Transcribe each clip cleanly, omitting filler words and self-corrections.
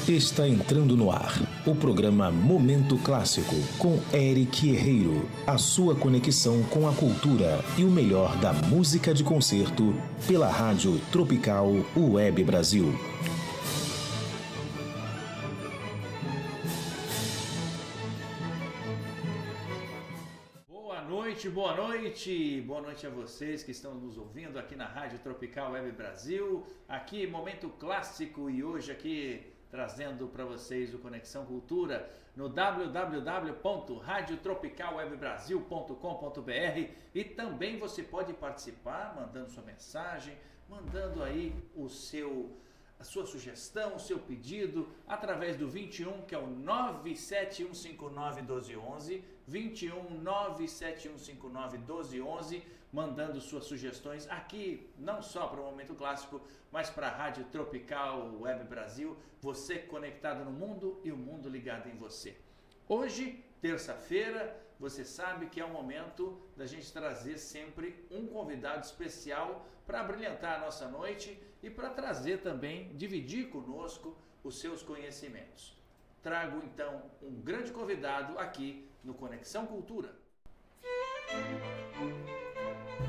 Está entrando no ar o programa Momento Clássico com Eric Herreiro, a sua conexão com a cultura e o melhor da música de concerto pela Rádio Tropical Web Brasil. Boa noite a vocês que estão nos ouvindo aqui na Rádio Tropical Web Brasil, aqui Momento Clássico, e hoje aqui trazendo para vocês o Conexão Cultura no www.radiotropicalwebbrasil.com.br, e também você pode participar mandando sua mensagem, mandando aí a sua sugestão, o seu pedido, através do 21, que é o 971591211, 21 971591211, mandando suas sugestões aqui, não só para o Momento Clássico, mas para a Rádio Tropical Web Brasil, você conectado no mundo e o mundo ligado em você. Hoje, terça-feira, você sabe que é o momento da gente trazer sempre um convidado especial para brilhantar a nossa noite e para trazer também, dividir conosco os seus conhecimentos. Trago então um grande convidado aqui no Conexão Cultura.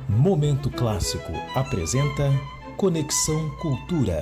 Momento Clássico apresenta Conexão Cultura.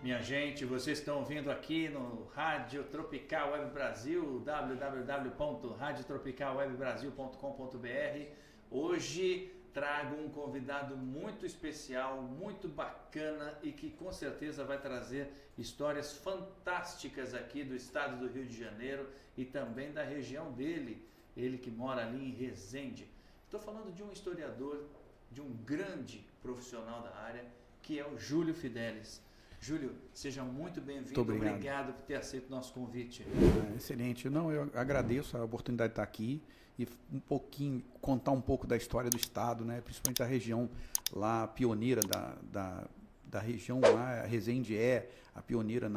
Minha gente, vocês estão ouvindo aqui no Rádio Tropical Web Brasil, www.radiotropicalwebbrasil.com.br. Hoje trago um convidado muito especial, muito bacana e que com certeza vai trazer histórias fantásticas aqui do estado do Rio de Janeiro e também da região dele, ele que mora ali em Resende. Estou falando de um historiador, de um grande profissional da área, que é o Júlio Fidelis. Júlio, seja muito bem-vindo. Muito obrigado por ter aceito o nosso convite. Excelente. Eu agradeço a oportunidade de estar aqui e contar um pouco da história do estado, né? Principalmente da região lá pioneira da região lá. A Resende é a pioneira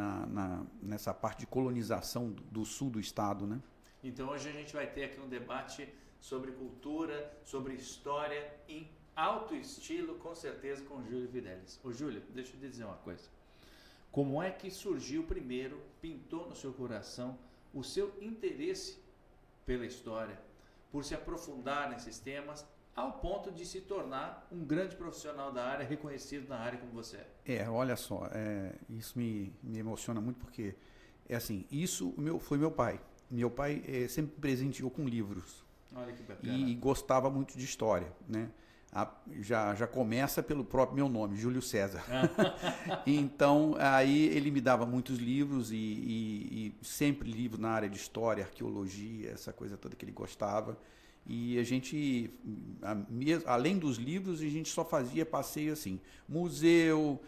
nessa parte de colonização do sul do estado, né? Então hoje a gente vai ter aqui um debate sobre cultura, sobre história em alto estilo, com certeza, com o Júlio Fidelis. Ô Júlio, deixa eu te dizer uma coisa. Como é que surgiu primeiro, pintou no seu coração o seu interesse pela história, por se aprofundar nesses temas, ao ponto de se tornar um grande profissional da área, reconhecido na área como você é? Olha só, isso me emociona muito porque, foi meu pai. Meu pai sempre me presenteou com livros. Olha que bacana. E gostava muito de história, né? Já começa pelo próprio meu nome, Júlio César. Então, aí ele me dava muitos livros e sempre livros na área de história, arqueologia, essa coisa toda que ele gostava. E a gente, além dos livros, a gente só fazia passeio assim, museu,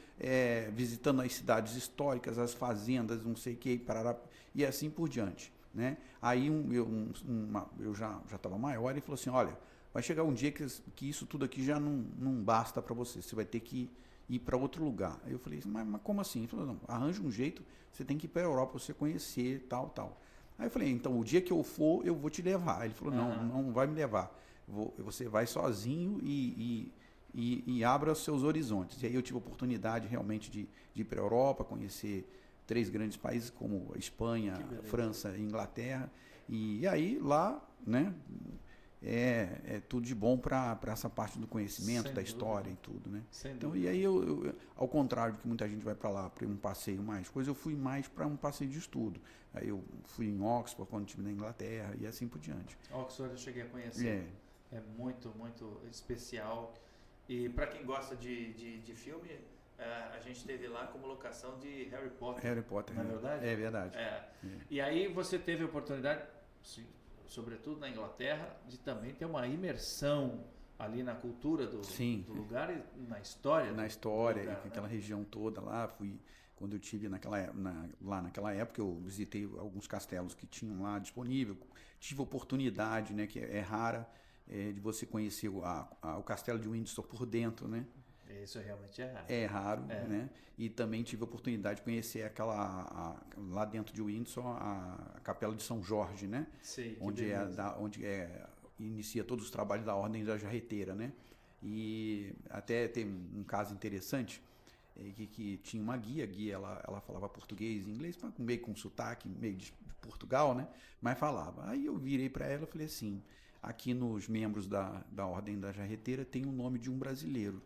visitando as cidades históricas, as fazendas, não sei o que, e assim por diante, né? Aí eu já estava maior e falou assim, olha, vai chegar um dia que isso tudo aqui já não basta para você. Você vai ter que ir para outro lugar. Aí eu falei, mas como assim? Ele falou, não, arranja um jeito, você tem que ir para a Europa, você conhecer, tal. Aí eu falei, então o dia que eu for, eu vou te levar. Aí ele falou, não vai me levar. Você vai sozinho e abra os seus horizontes. E aí eu tive a oportunidade realmente de ir para a Europa, conhecer 3 grandes países como a Espanha, a França e a Inglaterra. E aí lá, né? É tudo de bom para essa parte do conhecimento, da história e tudo, né? Então, e aí eu, ao contrário do que muita gente vai para lá para um passeio mais coisa, eu fui mais para um passeio de estudo. Aí eu fui em Oxford quando estive na Inglaterra e assim por diante. Oxford eu cheguei a conhecer. É muito, muito especial. E para quem gosta de filme, a gente teve lá como locação de Harry Potter. Harry Potter, não é verdade? É verdade. E aí você teve a oportunidade, sobretudo na Inglaterra, de também ter uma imersão ali na cultura do lugar e na história. Na história, lugar, aquela região toda lá. Quando eu estive lá naquela época, eu visitei alguns castelos que tinham lá disponível. Tive oportunidade, né, que é rara, de você conhecer o castelo de Windsor por dentro, né? Isso realmente é raro. É raro, né? E também tive a oportunidade de conhecer lá dentro de Windsor, a Capela de São Jorge, né? Sim, onde inicia todos os trabalhos da Ordem da Jarreteira, né? E até tem um caso interessante, que tinha uma guia, ela falava português e inglês, meio com sotaque, meio de Portugal, né? Mas falava. Aí eu virei para ela e falei assim, aqui nos membros da Ordem da Jarreteira tem o nome de um brasileiro.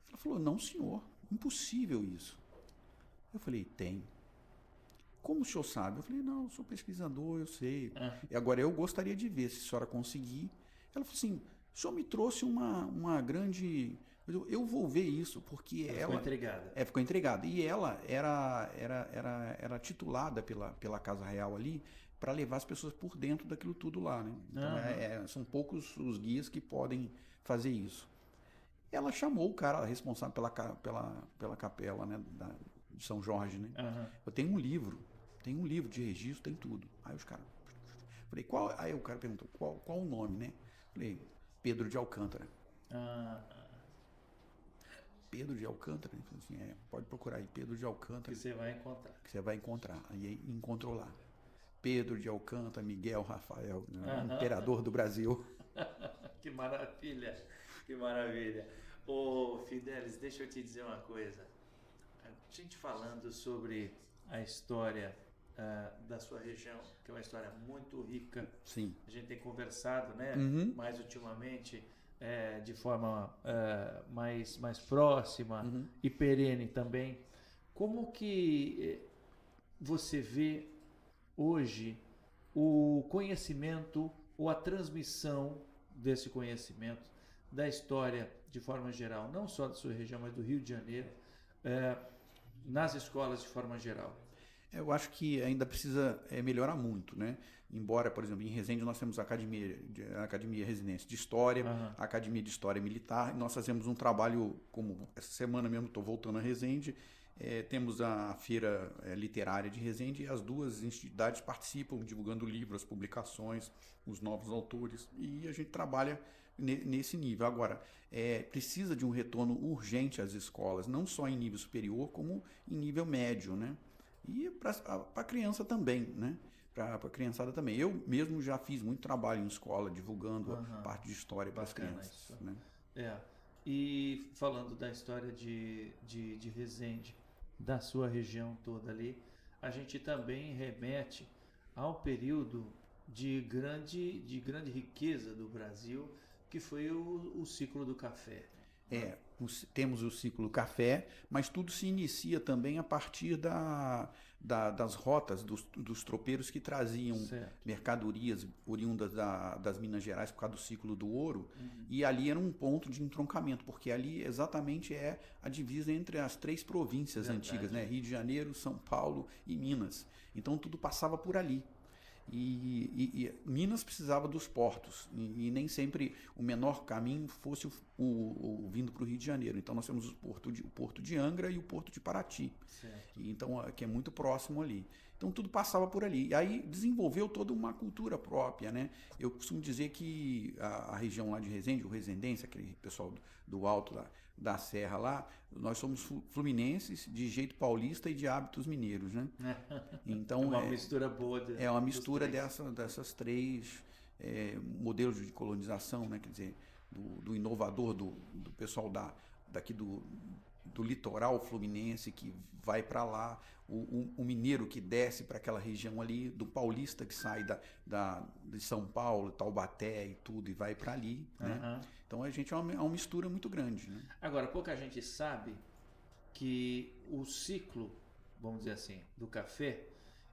Ela falou, não senhor, impossível isso. Eu falei, tem. Como o senhor sabe? Eu falei, não, eu sou pesquisador, eu sei. E agora eu gostaria de ver se a senhora conseguir. Ela falou assim, o senhor me trouxe uma grande... Eu vou ver isso, porque ela ficou intrigada. Ficou intrigada. E ela era titulada pela Casa Real ali para levar as pessoas por dentro daquilo tudo lá, né? Então são poucos os guias que podem fazer isso. Ela chamou o cara responsável pela capela, né, de São Jorge, né? Eu tenho um livro de registro, tem tudo. Aí os caras... Falei, qual... Aí o cara perguntou, qual o nome, né? Falei, Pedro de Alcântara. Pedro de Alcântara? Ele falou assim, pode procurar aí, Pedro de Alcântara. Que você vai encontrar. Que você vai encontrar. Aí encontrou lá. Pedro de Alcântara, Miguel Rafael, imperador do Brasil. Que maravilha, que maravilha. Ô, Fidelis, deixa eu te dizer uma coisa. A gente falando sobre a história da sua região, que é uma história muito rica. Sim. A gente tem conversado, né, mais ultimamente, de forma mais próxima e perene também. Como que você vê hoje o conhecimento ou a transmissão desse conhecimento da história de forma geral, não só da sua região, mas do Rio de Janeiro, nas escolas de forma geral? Eu acho que ainda precisa melhorar muito, né? Embora, por exemplo, em Resende nós temos a Academia Residência de História, a Academia de História Militar, e nós fazemos um trabalho, como essa semana mesmo estou voltando a Resende, temos a Feira Literária de Resende, e as duas entidades participam divulgando livros, as publicações, os novos autores, e a gente trabalha nesse nível. Agora, precisa de um retorno urgente às escolas, não só em nível superior, como em nível médio, né? E para a criança também, né? Para a criançada também. Eu mesmo já fiz muito trabalho em escola, divulgando a parte de história para as crianças. Né? E falando da história de Resende, da sua região toda ali, a gente também remete ao período de grande riqueza do Brasil, que foi o ciclo do café. Temos o ciclo café, mas tudo se inicia também a partir das rotas dos tropeiros que traziam mercadorias oriundas das Minas Gerais por causa do ciclo do ouro, e ali era um ponto de entroncamento, porque ali exatamente é a divisa entre as três províncias antigas, né? Rio de Janeiro, São Paulo e Minas. Então tudo passava por ali. E Minas precisava dos portos e nem sempre o menor caminho fosse o vindo para o Rio de Janeiro. Então nós temos o porto de Angra e o porto de Paraty, então, que é muito próximo ali. Então tudo passava por ali. E aí desenvolveu toda uma cultura própria, né? Eu costumo dizer que a região lá de Resende, o Resendense, aquele pessoal do alto da serra lá, nós somos fluminenses de jeito paulista e de hábitos mineiros, né? Então, uma mistura boa. É uma mistura dessas três modelos de colonização, né? Quer dizer, do inovador, do pessoal daqui do litoral fluminense que vai para lá, o mineiro que desce para aquela região ali, do paulista que sai de São Paulo, Taubaté e tudo, e vai para ali, né? Então a gente é uma mistura muito grande, né? Agora, pouca gente sabe que o ciclo, vamos dizer assim, do café,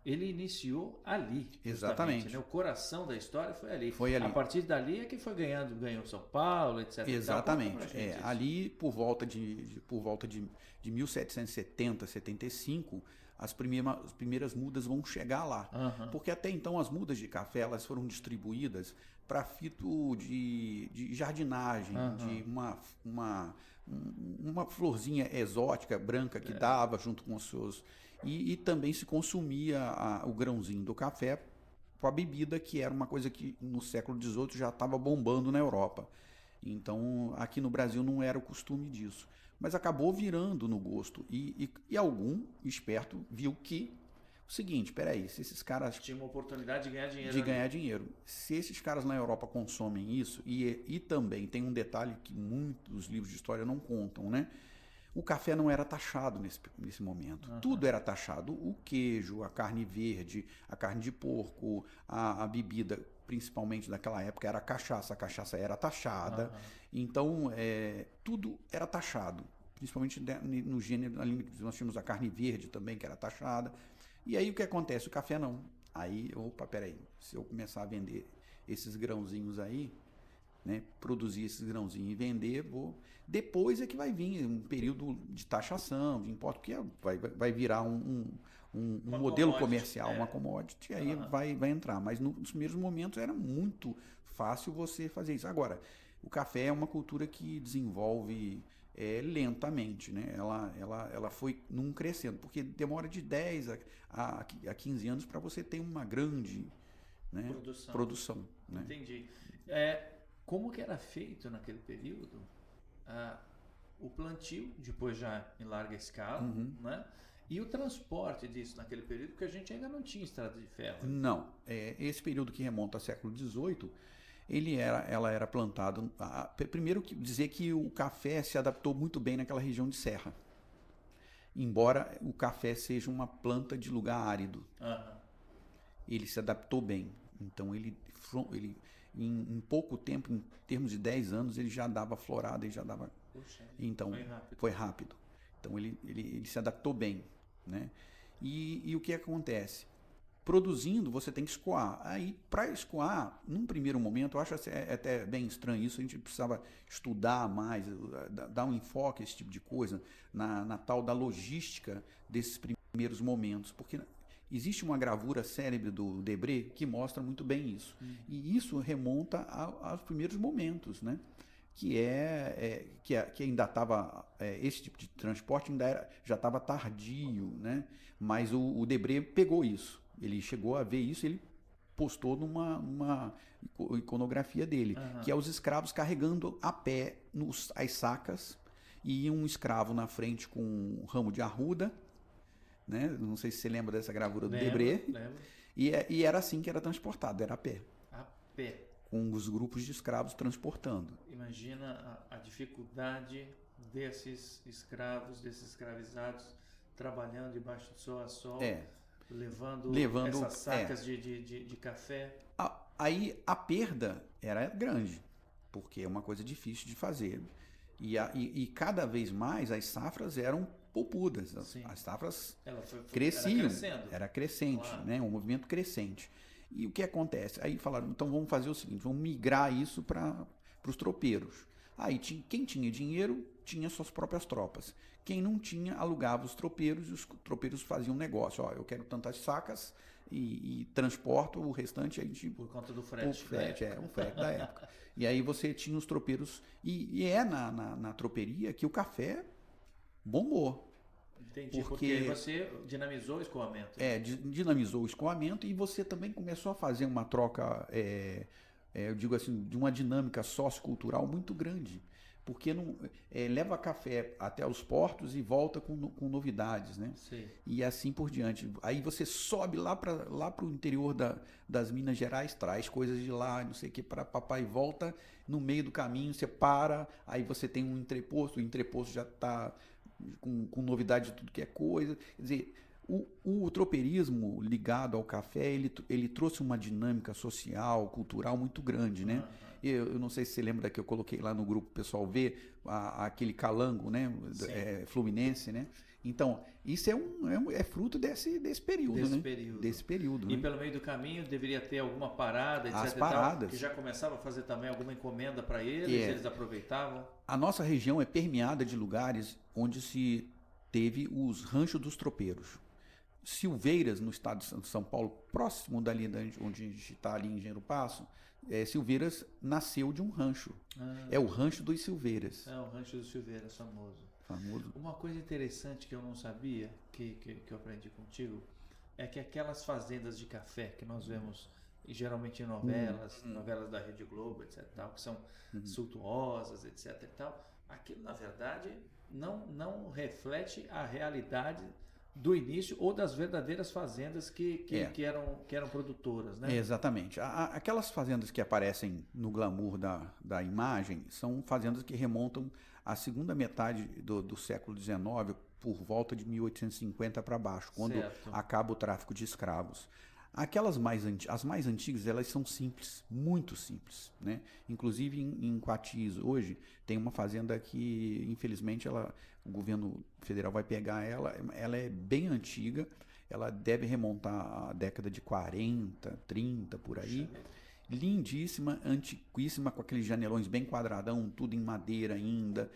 ele iniciou ali. Exatamente. Né? O coração da história foi ali. Foi ali. A partir dali é que foi ganhou São Paulo, etc. Exatamente. Ali por volta de 1770, 75, as primeiras mudas vão chegar lá. Porque até então as mudas de café elas foram distribuídas para fito de jardinagem, de uma florzinha exótica, branca, que dava junto com os seus... E também se consumia o grãozinho do café para a bebida, que era uma coisa que no século XVIII já estava bombando na Europa. Então, aqui no Brasil não era o costume disso. Mas acabou virando no gosto. E algum esperto viu que... O seguinte, peraí, se esses caras... Tinha uma oportunidade de ganhar dinheiro. De ganhar dinheiro. Se esses caras na Europa consomem isso, e também tem um detalhe que muitos livros de história não contam, né? O café não era taxado nesse momento. Tudo era taxado. O queijo, a carne verde, a carne de porco, a bebida, principalmente naquela época, era a cachaça. A cachaça era taxada. Então, tudo era taxado. Principalmente no gênero, ali nós tínhamos a carne verde também, que era taxada. E aí o que acontece? O café não. Aí, opa, peraí, se eu começar a vender esses grãozinhos aí, né, produzir esses grãozinhos e vender, depois é que vai vir um período de taxação, de imposto, porque vai virar um modelo comercial, uma commodity, aí vai entrar. Mas nos primeiros momentos era muito fácil você fazer isso. Agora, o café é uma cultura que desenvolve lentamente, né? Ela foi num crescendo, porque demora de 10 a 15 anos para você ter uma grande, né, produção. Né? Entendi. Como que era feito naquele período o plantio, depois já em larga escala, né? E o transporte disso naquele período, porque a gente ainda não tinha estrada de ferro. Não. Esse período que remonta ao século XVIII, ela era plantada... Primeiro, dizer que o café se adaptou muito bem naquela região de serra. Embora o café seja uma planta de lugar árido. Ele se adaptou bem. Então, ele em pouco tempo, em termos de 10 anos, ele já dava florada, ele já dava... Puxa, então, foi rápido. Então, ele se adaptou bem, né? E o que acontece? Produzindo, você tem que escoar. Aí, para escoar, num primeiro momento, eu acho até bem estranho isso, a gente precisava estudar mais, dar um enfoque a esse tipo de coisa, na tal da logística desses primeiros momentos, porque existe uma gravura célebre do Debré que mostra muito bem isso. E isso remonta aos primeiros momentos, né? Que ainda estava, esse tipo de transporte já estava tardio, né? Mas o Debré pegou isso. Ele chegou a ver isso, ele postou numa iconografia dele, que é os escravos carregando a pé as sacas, e um escravo na frente com um ramo de arruda, né? Não sei se você lembra dessa gravura do Debré. Lembro. E era assim que era transportado, era a pé. A pé. Com os grupos de escravos transportando. Imagina a dificuldade desses escravos, desses escravizados, trabalhando debaixo do sol a sol, levando essas sacas de café. Aí a perda era grande, porque é uma coisa difícil de fazer. E cada vez mais as safras eram poupudas, as safras cresciam, era crescente, claro. Né? Um movimento crescente. E o que acontece? Aí falaram, então vamos fazer o seguinte, vamos migrar isso para os tropeiros. Aí quem tinha dinheiro tinha suas próprias tropas. Quem não tinha, alugava os tropeiros, e os tropeiros faziam um negócio. Eu quero tantas sacas e transporto, o restante a gente... Por conta do frete. O frete da época. E aí você tinha os tropeiros, e na troperia que o café bombou. Entendi, porque você dinamizou o escoamento. Dinamizou o escoamento, e você também começou a fazer uma troca, eu digo assim, de uma dinâmica sociocultural muito grande. Porque leva café até os portos e volta com novidades, né? Sim. E assim por diante. Aí você sobe lá para o interior das Minas Gerais, traz coisas de lá, não sei o que, para papai, volta no meio do caminho, você para, aí você tem um entreposto, o entreposto já está com novidade de tudo que é coisa. Quer dizer, o tropeirismo ligado ao café, ele trouxe uma dinâmica social, cultural muito grande, né? Eu não sei se você lembra que eu coloquei lá no grupo o pessoal ver aquele calango, né? Fluminense, né? Então, isso é fruto desse período, Desse período. E pelo meio do caminho deveria ter alguma parada, etc. As paradas. Que já começava a fazer também alguma encomenda para eles, eles aproveitavam. A nossa região é permeada de lugares onde se teve os ranchos dos tropeiros. Silveiras, no estado de São Paulo, próximo dali onde a gente está, ali em Engenheiro Passo, Silveiras nasceu de um rancho. É o Rancho dos Silveiras. É o Rancho dos Silveiras, famoso. Uma coisa interessante que eu não sabia, que eu aprendi contigo, é que aquelas fazendas de café que nós vemos geralmente em novelas da Rede Globo, etc. Tal, que são suntuosas, etc. E tal, aquilo na verdade não reflete a realidade do início ou das verdadeiras fazendas que eram produtoras, né? Exatamente. Aquelas fazendas que aparecem no glamour da imagem são fazendas que remontam a segunda metade do século XIX, por volta de 1850 para baixo, quando Certo. acaba o tráfico de escravos. As mais antigas, elas são simples, muito simples, né? Inclusive em Coatis, hoje, tem uma fazenda que, infelizmente, o governo federal vai pegar ela é bem antiga, ela deve remontar à década de 40, 30, por aí. Lindíssima, antiquíssima, com aqueles janelões bem quadradão, tudo em madeira ainda.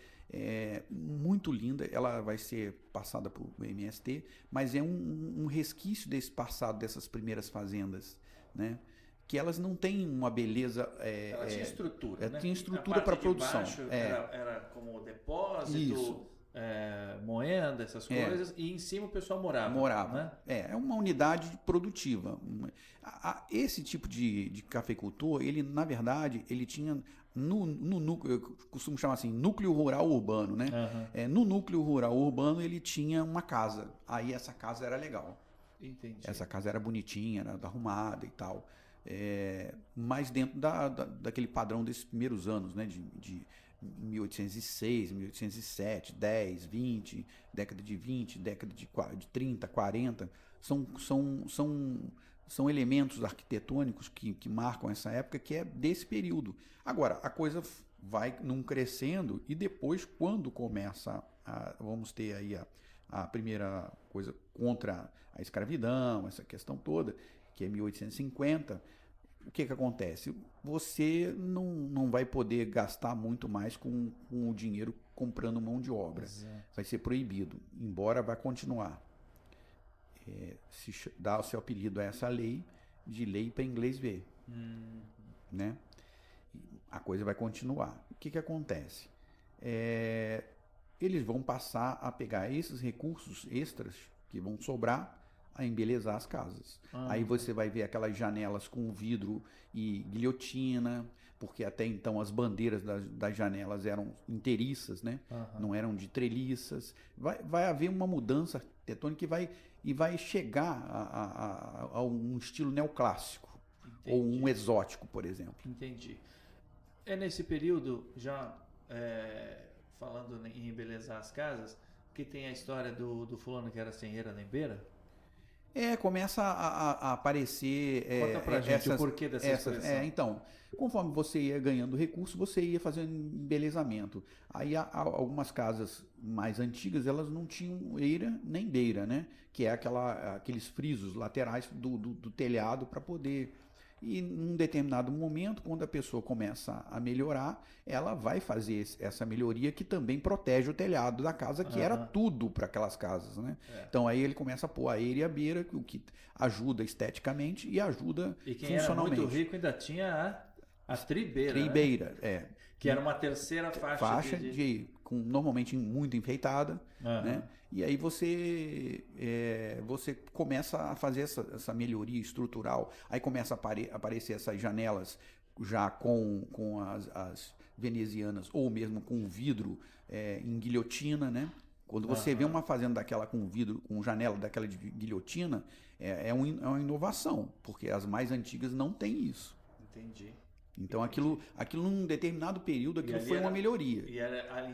Muito linda. Ela vai ser passada por MST, mas é um resquício desse passado, dessas primeiras fazendas, né? Que elas não têm uma beleza. Ela tinha estrutura, né? Tinha estrutura para produção. Baixo era como depósito. Isso. Moenda, essas coisas, e em cima o pessoal morava. Né? É uma unidade produtiva. Esse tipo de cafeicultor, ele, na verdade, ele tinha no núcleo, eu costumo chamar assim, núcleo rural urbano, né? Uhum. No núcleo rural urbano, ele tinha uma casa. Aí essa casa era legal. Entendi. Essa casa era bonitinha, era arrumada e tal. Mas dentro daquele padrão desses primeiros anos, né? De 1806, 1807, 10, 20, década de 20, década de 30, 40, são elementos arquitetônicos que marcam essa época, que é desse período. Agora, a coisa vai num crescendo e depois, quando começa vamos ter aí a primeira coisa contra a escravidão, essa questão toda, que é 1850, o que acontece? Você não vai poder gastar muito mais com o dinheiro comprando mão de obra. Exato. Vai ser proibido, embora vai continuar. Se dá o seu apelido a essa lei, de lei para inglês ver. Né? A coisa vai continuar. O que acontece? Eles vão passar a pegar esses recursos extras que vão sobrar a embelezar as casas. Aí você vai ver aquelas janelas com vidro e guilhotina, porque até então as bandeiras das janelas eram inteiriças, né? Não eram de treliças. Vai haver uma mudança arquitetônica e vai chegar a um estilo neoclássico. Entendi. Ou um exótico, por exemplo. Entendi. É nesse período, já falando em embelezar as casas, que tem a história do fulano que era sem eira nem beira? Começa a aparecer... Conta pra gente o porquê dessa expressão. Então, conforme você ia ganhando recurso, você ia fazendo embelezamento. Aí algumas casas mais antigas, elas não tinham eira nem beira, né? Que é aqueles frisos laterais do telhado para poder... E num determinado momento, quando a pessoa começa a melhorar, ela vai fazer essa melhoria que também protege o telhado da casa, que era tudo para aquelas casas, né? Então aí ele começa a pôr a eira e a beira, o que ajuda esteticamente e ajuda funcionalmente. E quem era muito rico ainda tinha a tribeira. Tribeira, né? Que era uma terceira faixa normalmente muito enfeitada, né? E aí você começa a fazer essa melhoria estrutural. Aí começa a aparecer essas janelas já com as venezianas, ou mesmo com vidro em guilhotina, né? Quando você vê uma fazenda daquela com vidro, com janela daquela de guilhotina, é uma inovação, porque as mais antigas não têm isso. Entendi. Então aquilo num determinado período foi uma melhoria. E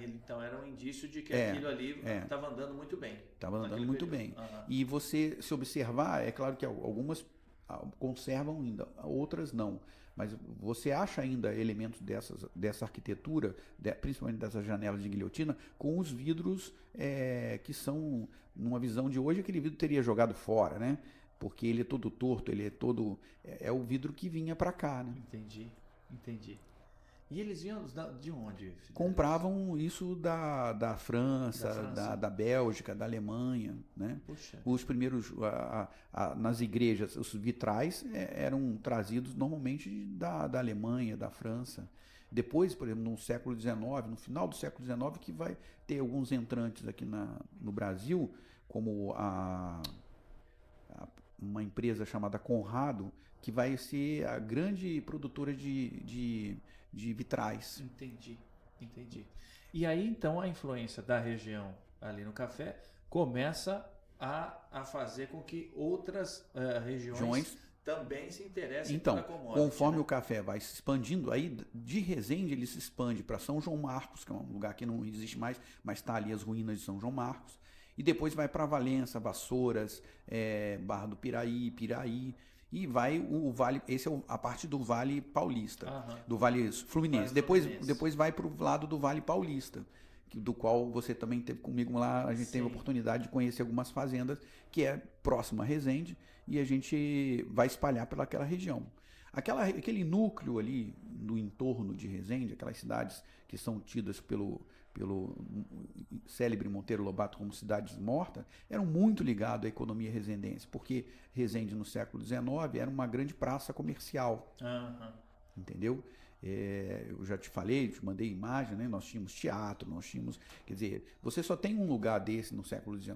então era um indício de que aquilo ali estava andando muito bem. Estava andando muito bem. E você, se observar, é claro que algumas conservam ainda, outras não. Mas você acha ainda elementos dessa arquitetura, principalmente dessas janelas de guilhotina, com os vidros que são, numa visão de hoje, aquele vidro teria jogado fora, né? Porque ele é todo torto, ele é todo... É o vidro que vinha para cá, né? Entendi. E eles vinham de onde? Compravam isso da França, da Bélgica, da Alemanha, né? Puxa. Os primeiros, nas igrejas, os vitrais eram trazidos normalmente da Alemanha, da França. Depois, por exemplo, no século XIX, no final do século XIX, que vai ter alguns entrantes aqui no Brasil, como uma empresa chamada Conrado, que vai ser a grande produtora de vitrais. Entendi. E aí, então, a influência da região ali no café começa a fazer com que outras regiões também se interessa Então, pela commodity, conforme né? o café vai se expandindo, aí de Resende ele se expande para São João Marcos, que é um lugar que não existe mais, mas está ali as ruínas de São João Marcos. E depois vai para Valença, Vassouras, Barra do Piraí, Piraí. E vai o Vale, esse é a parte do Vale Paulista, Aham. do Vale Fluminense. Vale Fluminense. Depois vai para o lado do Vale Paulista, do qual você também teve comigo lá. A gente teve a Sim. oportunidade de conhecer algumas fazendas, que é próximo a Resende, e a gente vai espalhar pelaquela região. Aquele núcleo ali no entorno de Resende, aquelas cidades que são tidas pelo célebre Monteiro Lobato como cidades mortas, eram muito ligados à economia resendense, porque Resende no século XIX era uma grande praça comercial, Aham. entendeu? Eu já te falei, te mandei imagem, né? Nós tínhamos teatro, nós tínhamos, quer dizer, você só tem um lugar desse no século XIX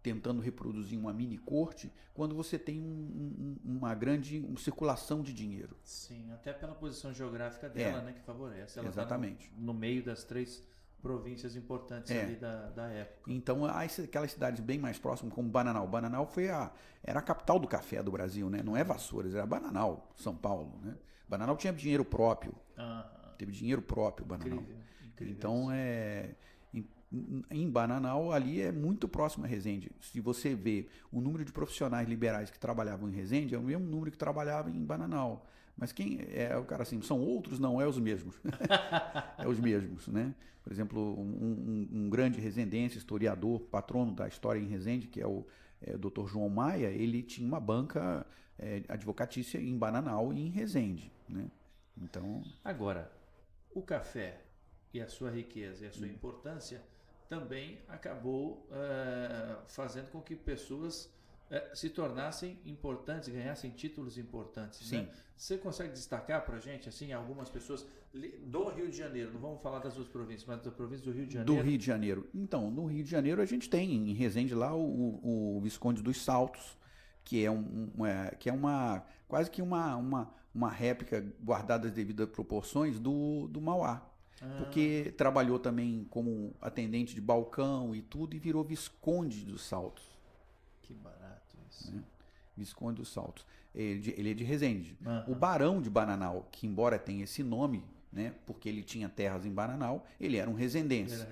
tentando reproduzir uma mini corte quando você tem uma grande circulação de dinheiro. Sim, até pela posição geográfica dela, né, que favorece. Ela Exatamente. Tá no meio das 3 províncias importantes ali da época. Então, aquelas cidades bem mais próximas, como Bananal. Bananal era a capital do café do Brasil, né? Não é Vassouras, era Bananal, São Paulo, né? Bananal tinha dinheiro próprio. Teve dinheiro próprio, Bananal. Incrível então, em Bananal, ali é muito próximo a Resende. Se você vê o número de profissionais liberais que trabalhavam em Resende, é o mesmo número que trabalhava em Bananal. Mas quem é o cara assim? São outros? Não, é os mesmos. É os mesmos, né? Por exemplo, um grande resendense, historiador, patrono da história em Resende, que é o Dr. João Maia, ele tinha uma banca advocatícia em Bananal e em Resende, né? Então... Agora, o café e a sua riqueza e a sua importância também acabou fazendo com que pessoas se tornassem importantes, ganhassem títulos importantes. Sim. Né? Você consegue destacar para a gente, assim, algumas pessoas do Rio de Janeiro, não vamos falar das duas províncias, mas da província do Rio de Janeiro? Do Rio de Janeiro. Então, no Rio de Janeiro a gente tem em Resende lá o Visconde dos Saltos, que é quase que uma réplica guardada as devidas proporções do Mauá. Porque trabalhou também como atendente de balcão e tudo, e virou Visconde dos Saltos. Que barato isso. Né? Visconde dos Saltos. Ele é de Resende. Uhum. O Barão de Bananal, que embora tenha esse nome, né, porque ele tinha terras em Bananal, ele era um resendense.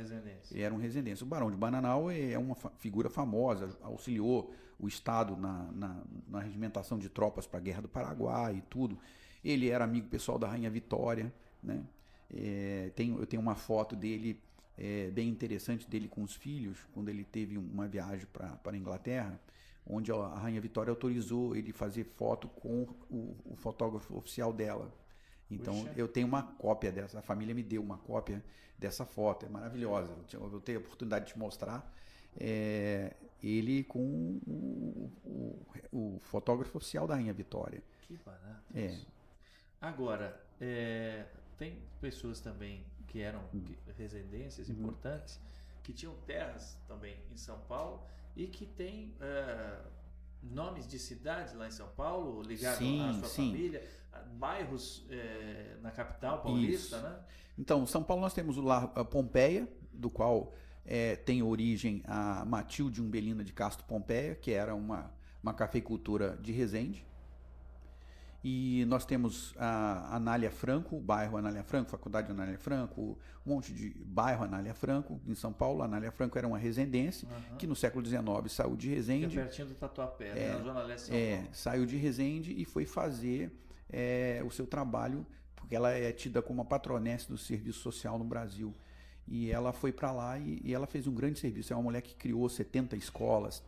Ele era um resendense. O Barão de Bananal é uma figura famosa, auxiliou o Estado na regimentação de tropas para a Guerra do Paraguai e tudo. Ele era amigo pessoal da Rainha Vitória, né? Eu tenho uma foto dele bem interessante dele com os filhos, quando ele teve uma viagem para a Inglaterra, onde a Rainha Vitória autorizou ele fazer foto com o fotógrafo oficial dela. Então, Puxa. eu tenho uma cópia dessa, a família me deu uma cópia dessa foto, é maravilhosa. Eu tenho a oportunidade de te mostrar ele com o fotógrafo oficial da Rainha Vitória. Que barato isso. Agora, tem pessoas também que eram residências importantes, que tinham terras também em São Paulo e que têm nomes de cidades lá em São Paulo, ligados à sua família, bairros na capital paulista, né? Então, São Paulo nós temos o Lar Pompeia, do qual tem origem a Matilde Umbelina de Castro Pompeia, que era uma cafeicultura de Resende. E nós temos a Anália Franco, o bairro Anália Franco, Faculdade Anália Franco, um monte de bairro Anália Franco, em São Paulo. A Anália Franco era uma resendense, que no século XIX saiu de Resende. Fica pertinho do Tatuapé, na Zona Leste de São Paulo. Saiu de Resende e foi fazer o seu trabalho, porque ela é tida como a patronesse do serviço social no Brasil. E ela foi para lá e ela fez um grande serviço. É uma mulher que criou 70 escolas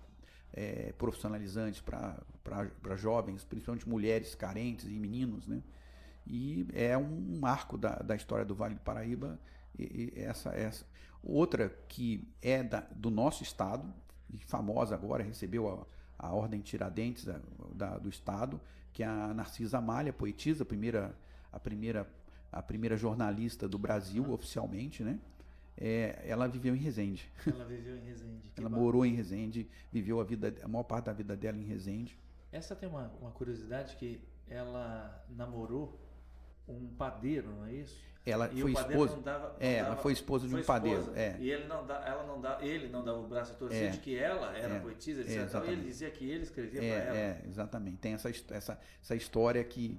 profissionalizantes para jovens, principalmente mulheres carentes e meninos, né? E é um marco da história do Vale do Paraíba. Essa outra que é do nosso estado, e famosa agora, recebeu a Ordem Tiradentes do estado, que é a Narcisa Amália, poetisa, a primeira jornalista do Brasil oficialmente, né? Ela viveu em Resende. Ela morou em Resende, viveu a maior parte da vida dela em Resende. Essa tem uma curiosidade que ela namorou um padeiro, não é isso? Ela E foi o padeiro esposa. Ela foi esposa de um padeiro. E ele não dava o braço a torcer de que ela era poetisa, etc. E ele dizia que ele escrevia para ela. Exatamente. Tem essa história que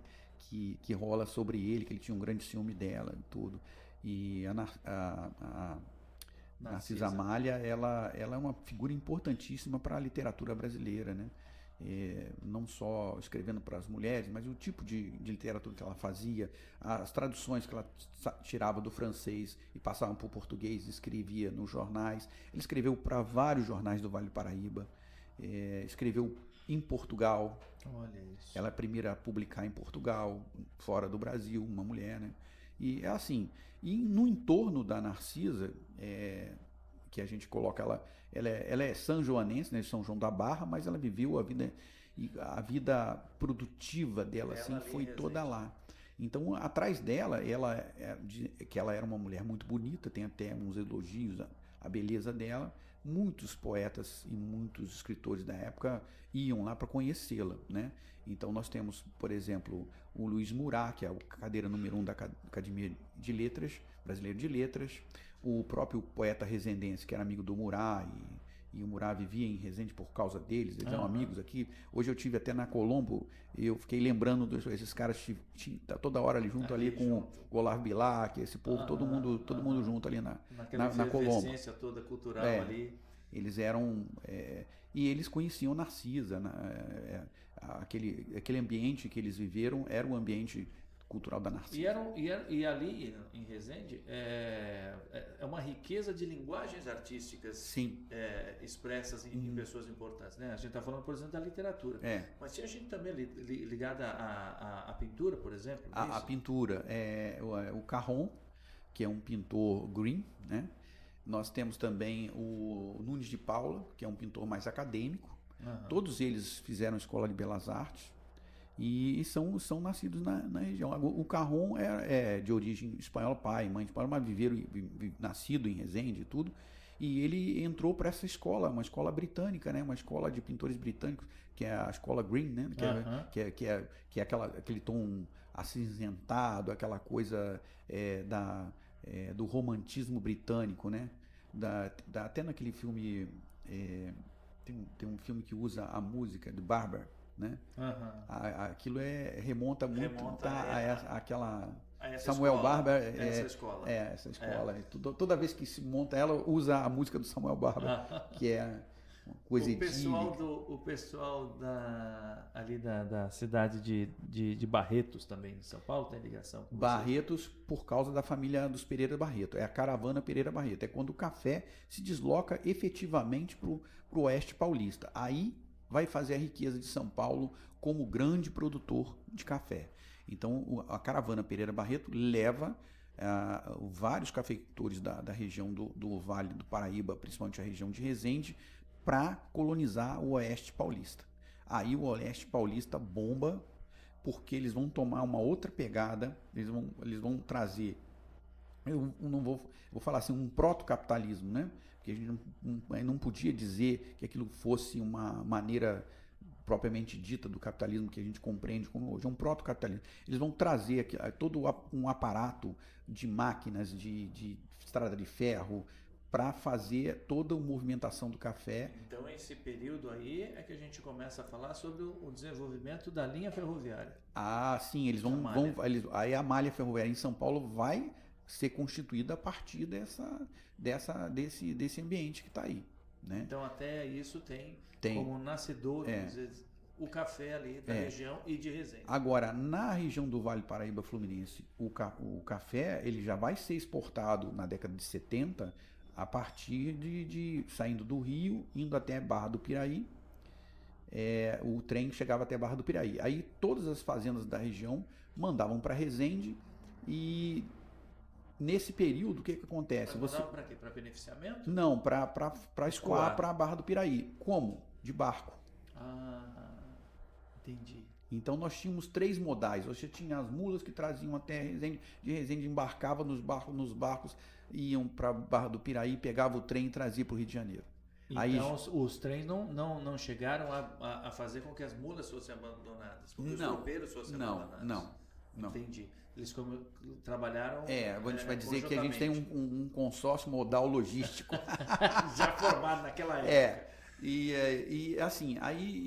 rola sobre ele, que ele tinha um grande ciúme dela e tudo. E a Narcisa Amália, ela é uma figura importantíssima para a literatura brasileira, né? Não só escrevendo para as mulheres, mas o tipo de literatura que ela fazia, as traduções que ela tirava do francês e passavam para o português, escrevia nos jornais. Ele escreveu para vários jornais do Vale do Paraíba, escreveu em Portugal. Olha isso. Ela é a primeira a publicar em Portugal, fora do Brasil, uma mulher, né? E é assim, e no entorno da Narcisa, que a gente coloca ela é sanjoanense, né, de São João da Barra, mas ela viveu a vida produtiva dela assim, foi toda lá. Então, atrás dela, que ela era uma mulher muito bonita, tem até uns elogios à beleza dela. Muitos poetas e muitos escritores da época iam lá para conhecê-la, né? Então nós temos, por exemplo, o Luiz Murat, que é a cadeira número 1 da Academia de Letras, Brasileiro de Letras, o próprio poeta resendense, que era amigo do Murat, e o Murat vivia em Resende por causa deles, eles eram amigos aqui. Hoje eu tive até na Colombo, eu fiquei lembrando esses caras toda hora ali junto ali com o Olavo Bilac, esse povo, todo mundo junto ali na Colombo. Naquela toda cultural ali. Eles eram... e eles conheciam Narcisa, aquele ambiente que eles viveram era o ambiente cultural da Narcisa. E ali em Resende é uma riqueza de linguagens artísticas. Sim. Expressas em pessoas importantes, né? A gente está falando, por exemplo, da literatura. Mas tinha gente também ligada à pintura, por exemplo? A pintura. O Carron, que é um pintor green, né? Nós temos também o Nunes de Paula, que é um pintor mais acadêmico. Todos eles fizeram escola de belas artes e são nascidos na região. O Carron é de origem espanhola, pai e mãe espanhola, mas nascido em Resende e tudo. E ele entrou para essa escola, uma escola britânica, né? Uma escola de pintores britânicos, que é a escola Green, né? Que é aquele tom acinzentado, aquela coisa do romantismo britânico, né? Até naquele filme, tem um filme que usa a música de Barber, né? Aquilo remonta muito àquela Samuel escola, Barber, essa escola. Essa escola. Toda vez que se monta ela, usa a música do Samuel Barber, que é uma coisa idílica. O pessoal ali da cidade de Barretos também, de São Paulo, tem ligação com Barretos, por causa da família dos Pereira Barreto. É a caravana Pereira Barreto. É quando o café se desloca efetivamente para o oeste paulista. Aí vai fazer a riqueza de São Paulo como grande produtor de café. Então, a caravana Pereira Barreto leva vários cafeicultores da região do Vale do Paraíba, principalmente a região de Resende, para colonizar o oeste paulista. Aí o oeste paulista bomba, porque eles vão tomar uma outra pegada, eles vão trazer, eu vou falar assim, um proto-capitalismo, né? Porque a gente não podia dizer que aquilo fosse uma maneira propriamente dita do capitalismo que a gente compreende como hoje, é um proto-capitalismo. Eles vão trazer todo um aparato de máquinas, de estrada de ferro, para fazer toda a movimentação do café. Então, esse período aí é que a gente começa a falar sobre o desenvolvimento da linha ferroviária. Sim, aí a malha ferroviária em São Paulo vai ser constituída a partir desse ambiente que está aí, né? Então, até isso tem como nascedor, o café ali da região e de Resende. Agora, na região do Vale Paraíba Fluminense, o café ele já vai ser exportado na década de 70, a partir de saindo do Rio, indo até Barra do Piraí. O trem chegava até Barra do Piraí. Aí todas as fazendas da região mandavam para Resende e nesse período o que acontece? Mandavam para quê? Para beneficiamento? Não, para escoar para Barra do Piraí. Como? De barco. Entendi. Então nós tínhamos 3 modais. Você tinha as mulas que traziam até Resende, de Resende embarcava nos barcos, iam para Barra do Piraí, pegava o trem e trazia para o Rio de Janeiro. Então aí, os trens não chegaram a fazer com que as mulas fossem abandonadas, com que os tropeiros fossem abandonados. Não. Entendi. Eles trabalharam A gente vai dizer que a gente tem um consórcio modal logístico. já formado naquela época. E assim,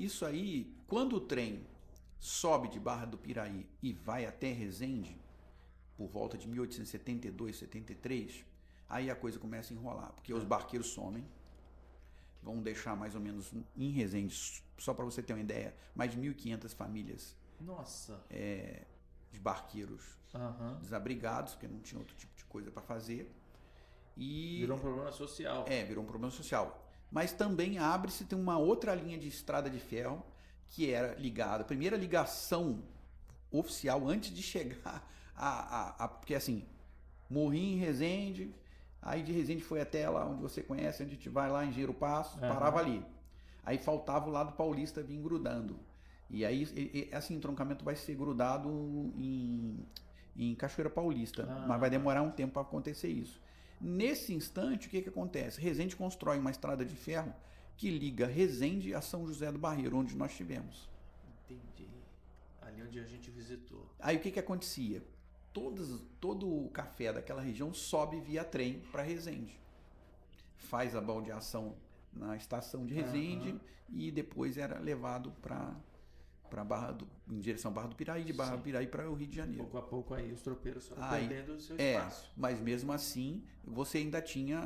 isso aí, quando o trem sobe de Barra do Piraí e vai até Resende, por volta de 1872, 73, aí a coisa começa a enrolar, porque os barqueiros somem, vão deixar mais ou menos em Resende, só para você ter uma ideia, mais de 1.500 famílias. Nossa! De barqueiros desabrigados, porque não tinha outro tipo de coisa para fazer. E virou um problema social. Virou um problema social. Mas também tem uma outra linha de estrada de ferro que era ligada, a primeira ligação oficial antes de chegar porque assim, morri em Resende, aí de Resende foi até lá onde você conhece, onde a gente vai lá em Engenheiro Passo, parava ali. Aí faltava o lado paulista vir grudando. E aí, esse entroncamento vai ser grudado em Cachoeira Paulista, mas vai demorar um tempo para acontecer isso. Nesse instante, o que acontece? Resende constrói uma estrada de ferro que liga Resende a São José do Barreiro, onde nós estivemos. Entendi. Ali onde a gente visitou. Aí o que acontecia? Todo o café daquela região sobe via trem para Resende. Faz a baldeação na estação de Resende e depois era levado em direção à Barra do Piraí, de Barra do Piraí para o Rio de Janeiro. Pouco a pouco aí os tropeiros foram perdendo o seu espaço. Mas mesmo assim, você ainda tinha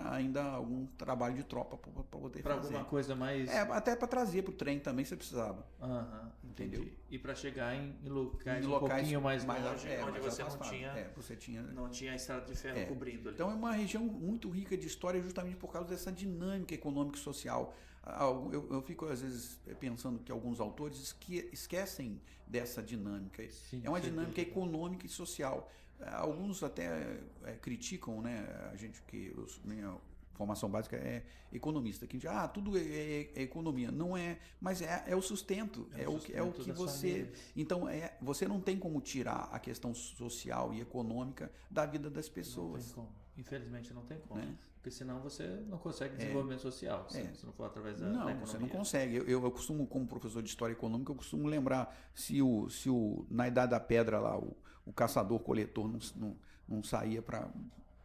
algum trabalho de tropa para poder fazer. Para alguma coisa mais... até para trazer para o trem também você precisava. Entendeu? E para chegar em locais um pouquinho mais longe, onde você não tinha a estrada de ferro cobrindo ali. Então é uma região muito rica de história justamente por causa dessa dinâmica econômica e social. Eu fico às vezes pensando que alguns autores esquecem dessa dinâmica. Sim, é uma dinâmica econômica e social. Alguns até criticam, né? A gente minha formação básica é economista, que a gente tudo é economia. Não é, mas é o sustento, é o que você... Famílias. Então, você não tem como tirar a questão social e econômica da vida das pessoas. Não tem como. Infelizmente não tem como. Né? Porque senão você não consegue desenvolvimento social, se não for através da economia. Não, você não consegue. Eu costumo, como professor de História Econômica, eu costumo lembrar se na Idade da Pedra lá, o caçador-coletor não saía para...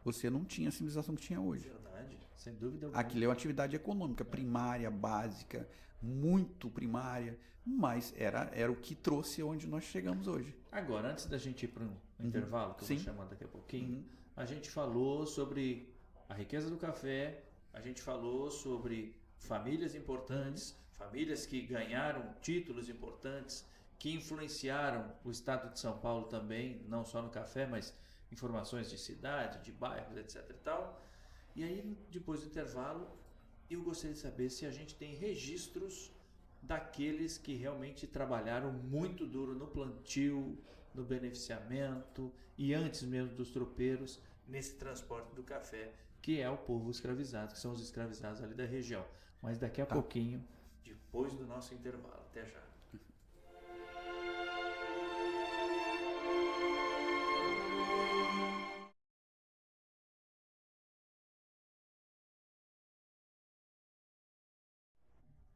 Você não tinha a civilização que tinha hoje. Verdade, sem dúvida alguma. Aquilo é uma atividade econômica, primária, básica, muito primária, mas era o que trouxe onde nós chegamos hoje. Agora, antes da gente ir para um intervalo, que eu vou chamar daqui a pouquinho, a gente falou sobre a riqueza do café, a gente falou sobre famílias importantes, famílias que ganharam títulos importantes, que influenciaram o estado de São Paulo também, não só no café, mas informações de cidade, de bairros, etc. e tal. E aí, depois do intervalo, eu gostaria de saber se a gente tem registros daqueles que realmente trabalharam muito duro no plantio, no beneficiamento e antes mesmo dos tropeiros, nesse transporte do café, que é o povo escravizado, que são os escravizados ali da região. Mas daqui a pouquinho, depois do nosso intervalo. Até já.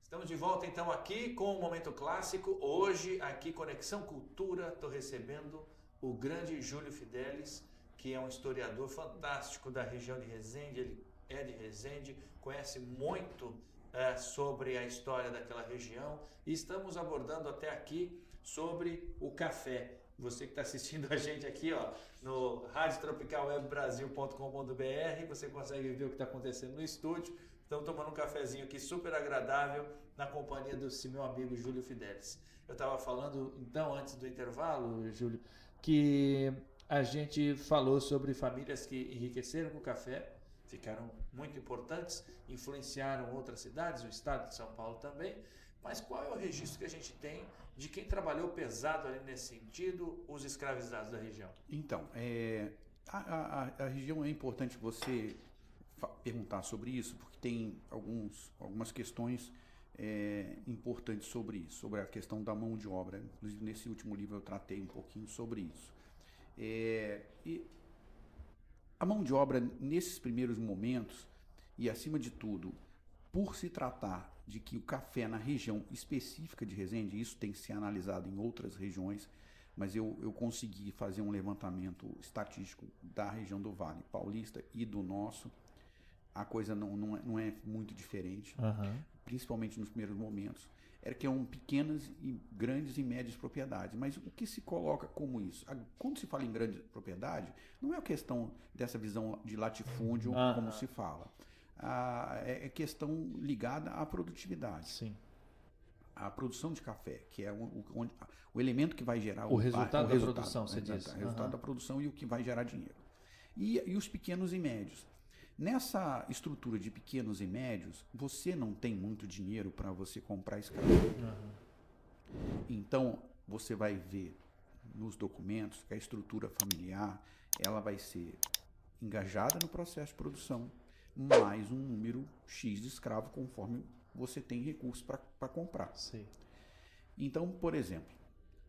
Estamos de volta então aqui com o Momento Clássico. Hoje aqui Conexão Cultura, estou recebendo o grande Júlio Fidelis, que é um historiador fantástico da região de Resende. Ele é de Resende, conhece muito sobre a história daquela região e estamos abordando até aqui sobre o café. Você que está assistindo a gente aqui no radiotropicalwebbrasil.com.br, você consegue ver o que está acontecendo no estúdio. Estamos tomando um cafezinho aqui super agradável na companhia desse meu amigo Júlio Fidelis. Eu estava falando, então, antes do intervalo, Júlio, que a gente falou sobre famílias que enriqueceram com o café, ficaram muito importantes, influenciaram outras cidades, o estado de São Paulo também. Mas qual é o registro que a gente tem de quem trabalhou pesado ali nesse sentido, os escravizados da região? Então, a região é importante você perguntar sobre isso, porque tem algumas questões importantes sobre isso, sobre a questão da mão de obra. Inclusive, nesse último livro eu tratei um pouquinho sobre isso. E a mão de obra, nesses primeiros momentos, e acima de tudo, por se tratar de que o café na região específica de Resende, isso tem que ser analisado em outras regiões, mas eu consegui fazer um levantamento estatístico da região do Vale Paulista e do nosso. A coisa não é muito diferente, principalmente nos primeiros momentos. Era que eram pequenas e grandes e médias propriedades. Mas o que se coloca como isso? Quando se fala em grande propriedade, não é a questão dessa visão de latifúndio, como se fala. É questão ligada à produtividade. Sim. A produção de café, que é o elemento que vai gerar o resultado da produção, você diz. O resultado da produção e o que vai gerar dinheiro. E os pequenos e médios. Nessa estrutura de pequenos e médios, você não tem muito dinheiro para você comprar escravo. Então, você vai ver nos documentos que a estrutura familiar ela vai ser engajada no processo de produção, mais um número X de escravo conforme você tem recursos para comprar. Sim. Então, por exemplo,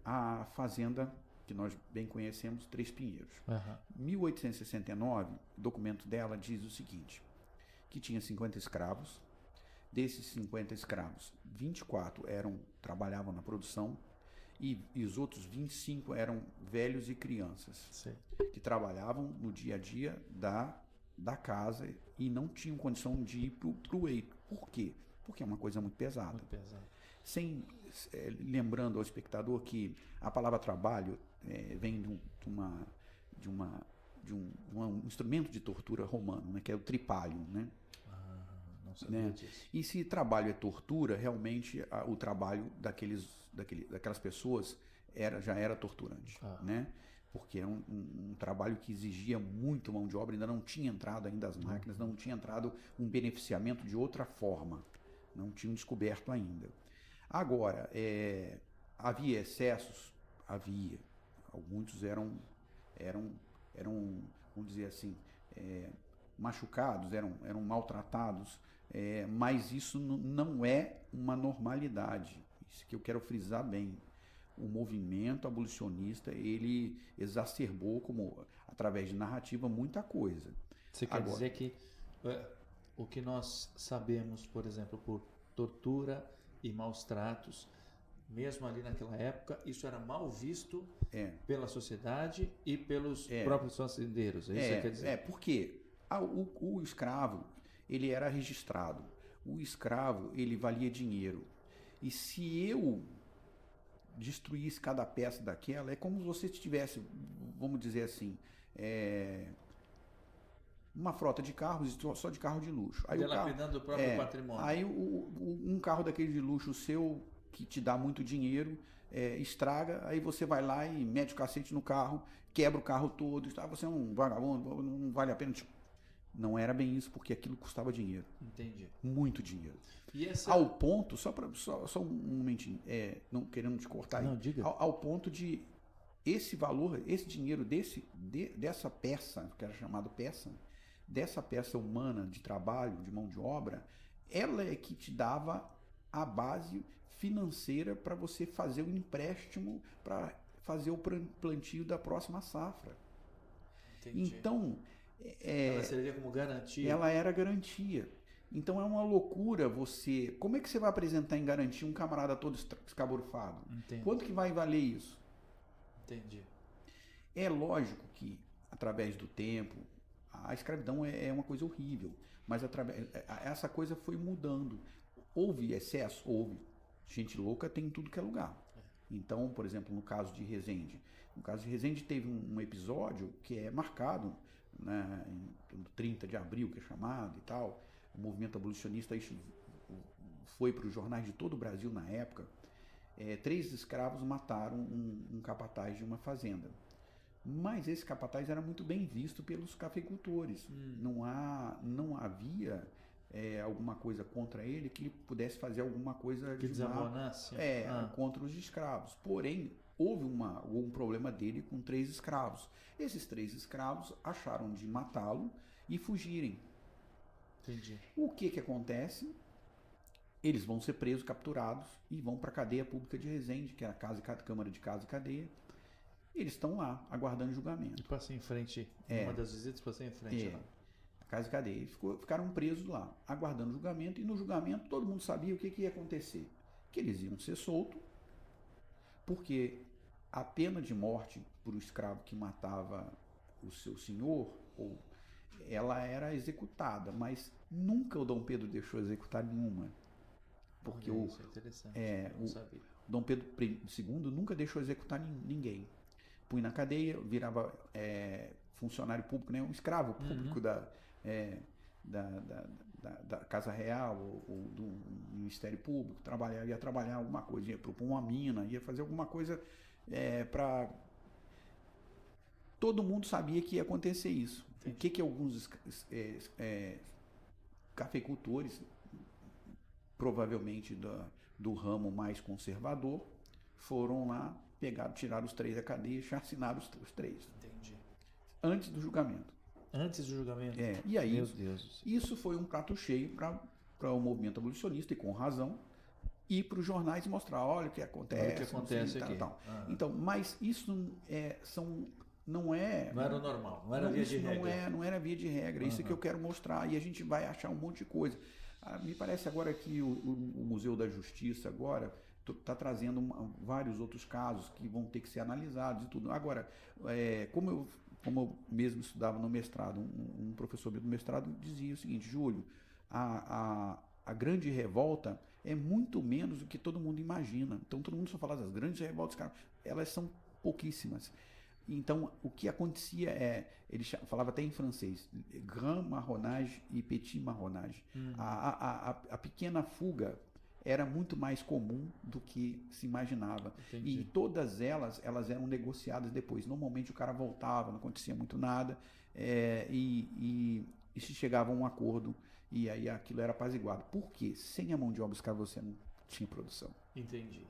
a fazenda que nós bem conhecemos, Três Pinheiros. 1869, o documento dela diz o seguinte, que tinha 50 escravos, desses 50 escravos, 24 trabalhavam na produção e os outros 25 eram velhos e crianças. Sim. Que trabalhavam no dia a dia da casa e não tinham condição de ir para o eito. Por quê? Porque é uma coisa muito pesada. Muito pesado. Lembrando ao espectador que a palavra trabalho vem de um instrumento de tortura romano, né, que é o tripalium, né? Não sabia disso. E se trabalho é tortura, realmente o trabalho daquelas pessoas já era torturante, né? Porque era um trabalho que exigia muito mão de obra, ainda não tinha entrado ainda as máquinas, não tinha entrado um beneficiamento de outra forma, não tinham descoberto ainda. Agora, havia excessos? Havia. Muitos eram, vamos dizer assim, machucados, eram maltratados, mas isso não é uma normalidade. Isso que eu quero frisar bem. O movimento abolicionista, ele exacerbou, através de narrativa, muita coisa. Você quer dizer que o que nós sabemos, por exemplo, por tortura e maus tratos, mesmo ali naquela época, isso era mal visto pela sociedade e pelos próprios fazendeiros. É isso que você quer dizer? Porque o escravo, ele era registrado. O escravo, ele valia dinheiro. E se eu destruísse cada peça daquela, é como se você tivesse, vamos dizer assim, uma frota de carros, só de carro de luxo. Aí delapidando o próprio patrimônio. Aí um carro daquele de luxo seu, que te dá muito dinheiro, estraga, aí você vai lá e mete o cacete no carro, quebra o carro todo, você é um vagabundo, não vale a pena. Não era bem isso, porque aquilo custava dinheiro. Entendi. Muito dinheiro. E ao ponto, só um momentinho, não querendo te cortar aí, diga. Ao ponto de esse valor, esse dinheiro dessa peça, que era chamado peça, dessa peça humana de trabalho, de mão de obra, ela é que te dava a base financeira para você fazer o empréstimo para fazer o plantio da próxima safra. Entendi. Então, ela servia como garantia. Ela era garantia. Então é uma loucura você... Como é que você vai apresentar em garantia um camarada todo escaborfado? Entendi. Quanto que vai valer isso? Entendi. É lógico que, através do tempo, a escravidão é uma coisa horrível, mas essa coisa foi mudando. Houve excesso? Houve. Gente louca tem em tudo que é lugar. Então, por exemplo, no caso de Resende teve um episódio que é marcado, né, em 30 de abril, que é chamado e tal. O movimento abolicionista foi para os jornais de todo o Brasil na época. 3 escravos mataram um capataz de uma fazenda. Mas esse capataz era muito bem visto pelos cafeicultores. Não havia alguma coisa contra ele que ele pudesse fazer alguma coisa que desabonasse contra os escravos. Porém, houve um problema dele com 3 escravos. Esses 3 escravos acharam de matá-lo e fugirem. Entendi. O que acontece? Eles vão ser presos, capturados e vão para a cadeia pública de Resende, que é a Câmara de Casa e Cadeia. Eles estão lá, aguardando julgamento. E passei em frente, uma das visitas passei em frente lá. Casa e Cadeia. Eles ficaram presos lá, aguardando julgamento, e no julgamento todo mundo sabia o que ia acontecer. Que eles iam ser soltos, porque a pena de morte para o escravo que matava o seu senhor, ela era executada, mas nunca o Dom Pedro deixou executar nenhuma. Porque isso é interessante. o Dom Pedro II nunca deixou executar ninguém. Punha na cadeia, virava funcionário público, né? Um escravo público da Casa Real ou do Ministério Público, ia trabalhar alguma coisa, ia propor uma mina, ia fazer alguma coisa para... Todo mundo sabia que ia acontecer isso. Entendi. O que alguns cafeicultores, provavelmente do ramo mais conservador, foram lá, tiraram os 3 da cadeia e chacinaram os 3. Entendi. Antes do julgamento. Antes do julgamento? E aí, meu Deus. Isso foi um prato cheio para o movimento abolicionista, e com razão, e para os jornais mostrar, olha o que acontece. Olha o que acontece aqui. Tal. Então, mas isso não era o normal, não era via de regra. Não era via de regra, isso é que eu quero mostrar, e a gente vai achar um monte de coisa. Me parece agora que o Museu da Justiça agora está trazendo vários outros casos que vão ter que ser analisados e tudo. Agora, como eu mesmo estudava no mestrado, um professor do mestrado dizia o seguinte: Júlio, a grande revolta é muito menos do que todo mundo imagina. Então todo mundo só fala das grandes revoltas, cara, elas são pouquíssimas. Então, o que acontecia ele falava até em francês, grand marronnage e petit marronnage. A pequena fuga era muito mais comum do que se imaginava. Entendi. E todas elas eram negociadas depois. Normalmente o cara voltava, não acontecia muito nada, e se chegava a um acordo, e aí aquilo era apaziguado. Por quê? Sem a mão de obra escrava você não tinha produção. Entendi.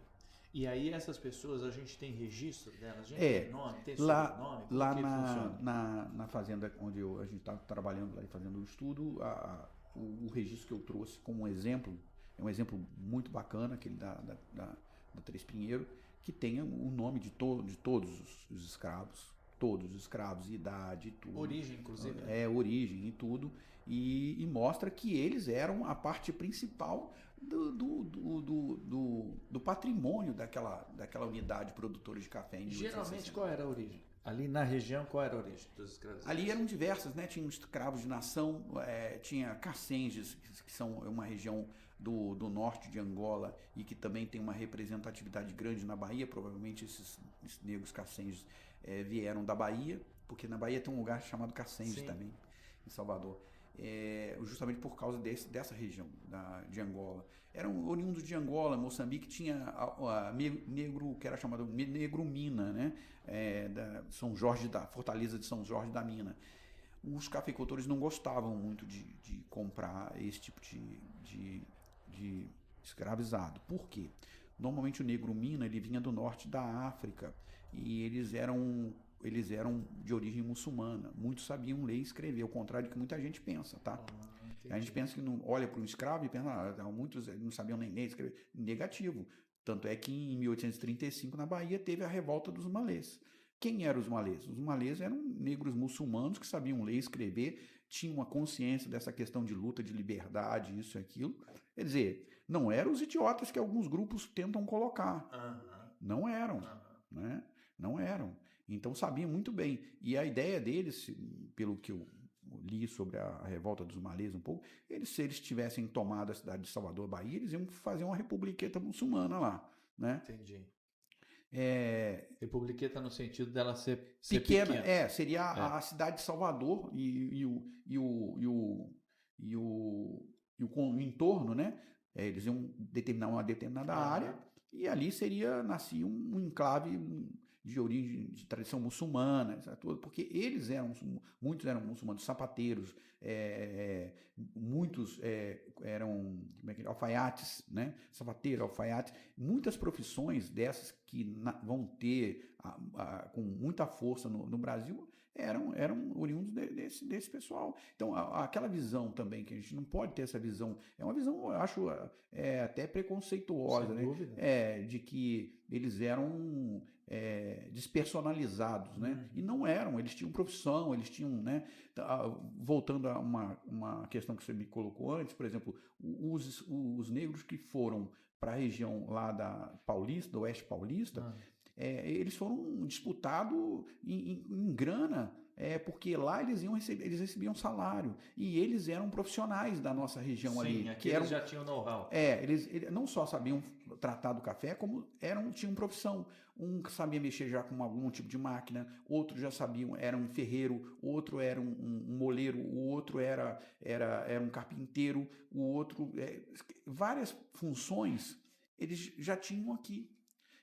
E aí essas pessoas, a gente tem registro delas? A gente tem nome, tem sobrenome? Lá na fazenda onde a gente está trabalhando lá e fazendo o estudo, o registro que eu trouxe como exemplo, é um exemplo muito bacana, aquele da Três Pinheiro, que tem o nome de todos os escravos, idade e tudo. Origem, inclusive. Origem e tudo, e mostra que eles eram a parte principal do patrimônio daquela unidade produtora de café. Geralmente, qual era a origem? Ali na região, qual era a origem dos escravos? Ali eram diversas, né? Tinha escravos de nação, tinha cacenges, que são uma região do norte de Angola e que também tem uma representatividade grande na Bahia. Provavelmente esses negros cacenges vieram da Bahia, porque na Bahia tem um lugar chamado Cacenge também, em Salvador. Justamente por causa dessa região de Angola. Eram oriundos de Angola. Moçambique tinha negro, que era chamado negro mina, né? São Jorge da Fortaleza de São Jorge da Mina. Os cafeicultores não gostavam muito de comprar esse tipo de escravizado. Por quê? Normalmente o negro mina ele vinha do norte da África e eles eram de origem muçulmana. Muitos sabiam ler e escrever, ao contrário do que muita gente pensa, tá? A gente pensa que não olha para um escravo e pensa, muitos não sabiam nem ler e escrever. Negativo. Tanto é que em 1835, na Bahia, teve a revolta dos malês. Quem eram os malês? Os malês eram negros muçulmanos que sabiam ler e escrever, tinham uma consciência dessa questão de luta, de liberdade, isso e aquilo. Quer dizer, não eram os idiotas que alguns grupos tentam colocar. Não eram, né? Não eram. Então sabiam muito bem. E a ideia deles, pelo que eu li sobre a revolta dos malês um pouco, se eles tivessem tomado a cidade de Salvador, Bahia, eles iam fazer uma republiqueta muçulmana lá, né? Entendi. Republiqueta no sentido dela ser pequena. Seria a cidade de Salvador e o entorno, né? Eles iam determinar uma determinada área e ali nascia um enclave de origem, de tradição muçulmana, porque muitos eram muçulmanos, sapateiros, muitos eram alfaiates, né? Sapateiro, alfaiate, muitas profissões dessas que vão ter com muita força no Brasil eram oriundos desse pessoal. Então, aquela visão também, que a gente não pode ter essa visão, é uma visão, eu acho, até preconceituosa, né? De que eles eram despersonalizados, né? E não eram, eles tinham profissão, eles tinham, né? Voltando a uma questão que você me colocou antes, por exemplo, os negros que foram para a região lá da Paulista, do Oeste Paulista, eles foram disputados em grana, porque lá eles recebiam salário, e eles eram profissionais da nossa região ali. Sim, aqui eles já tinham know-how. Eles não só sabiam tratar do café, como tinham profissão. Um sabia mexer já com algum tipo de máquina, outro já sabiam, era um ferreiro, outro era um moleiro, o outro era um carpinteiro, o outro... várias funções eles já tinham aqui.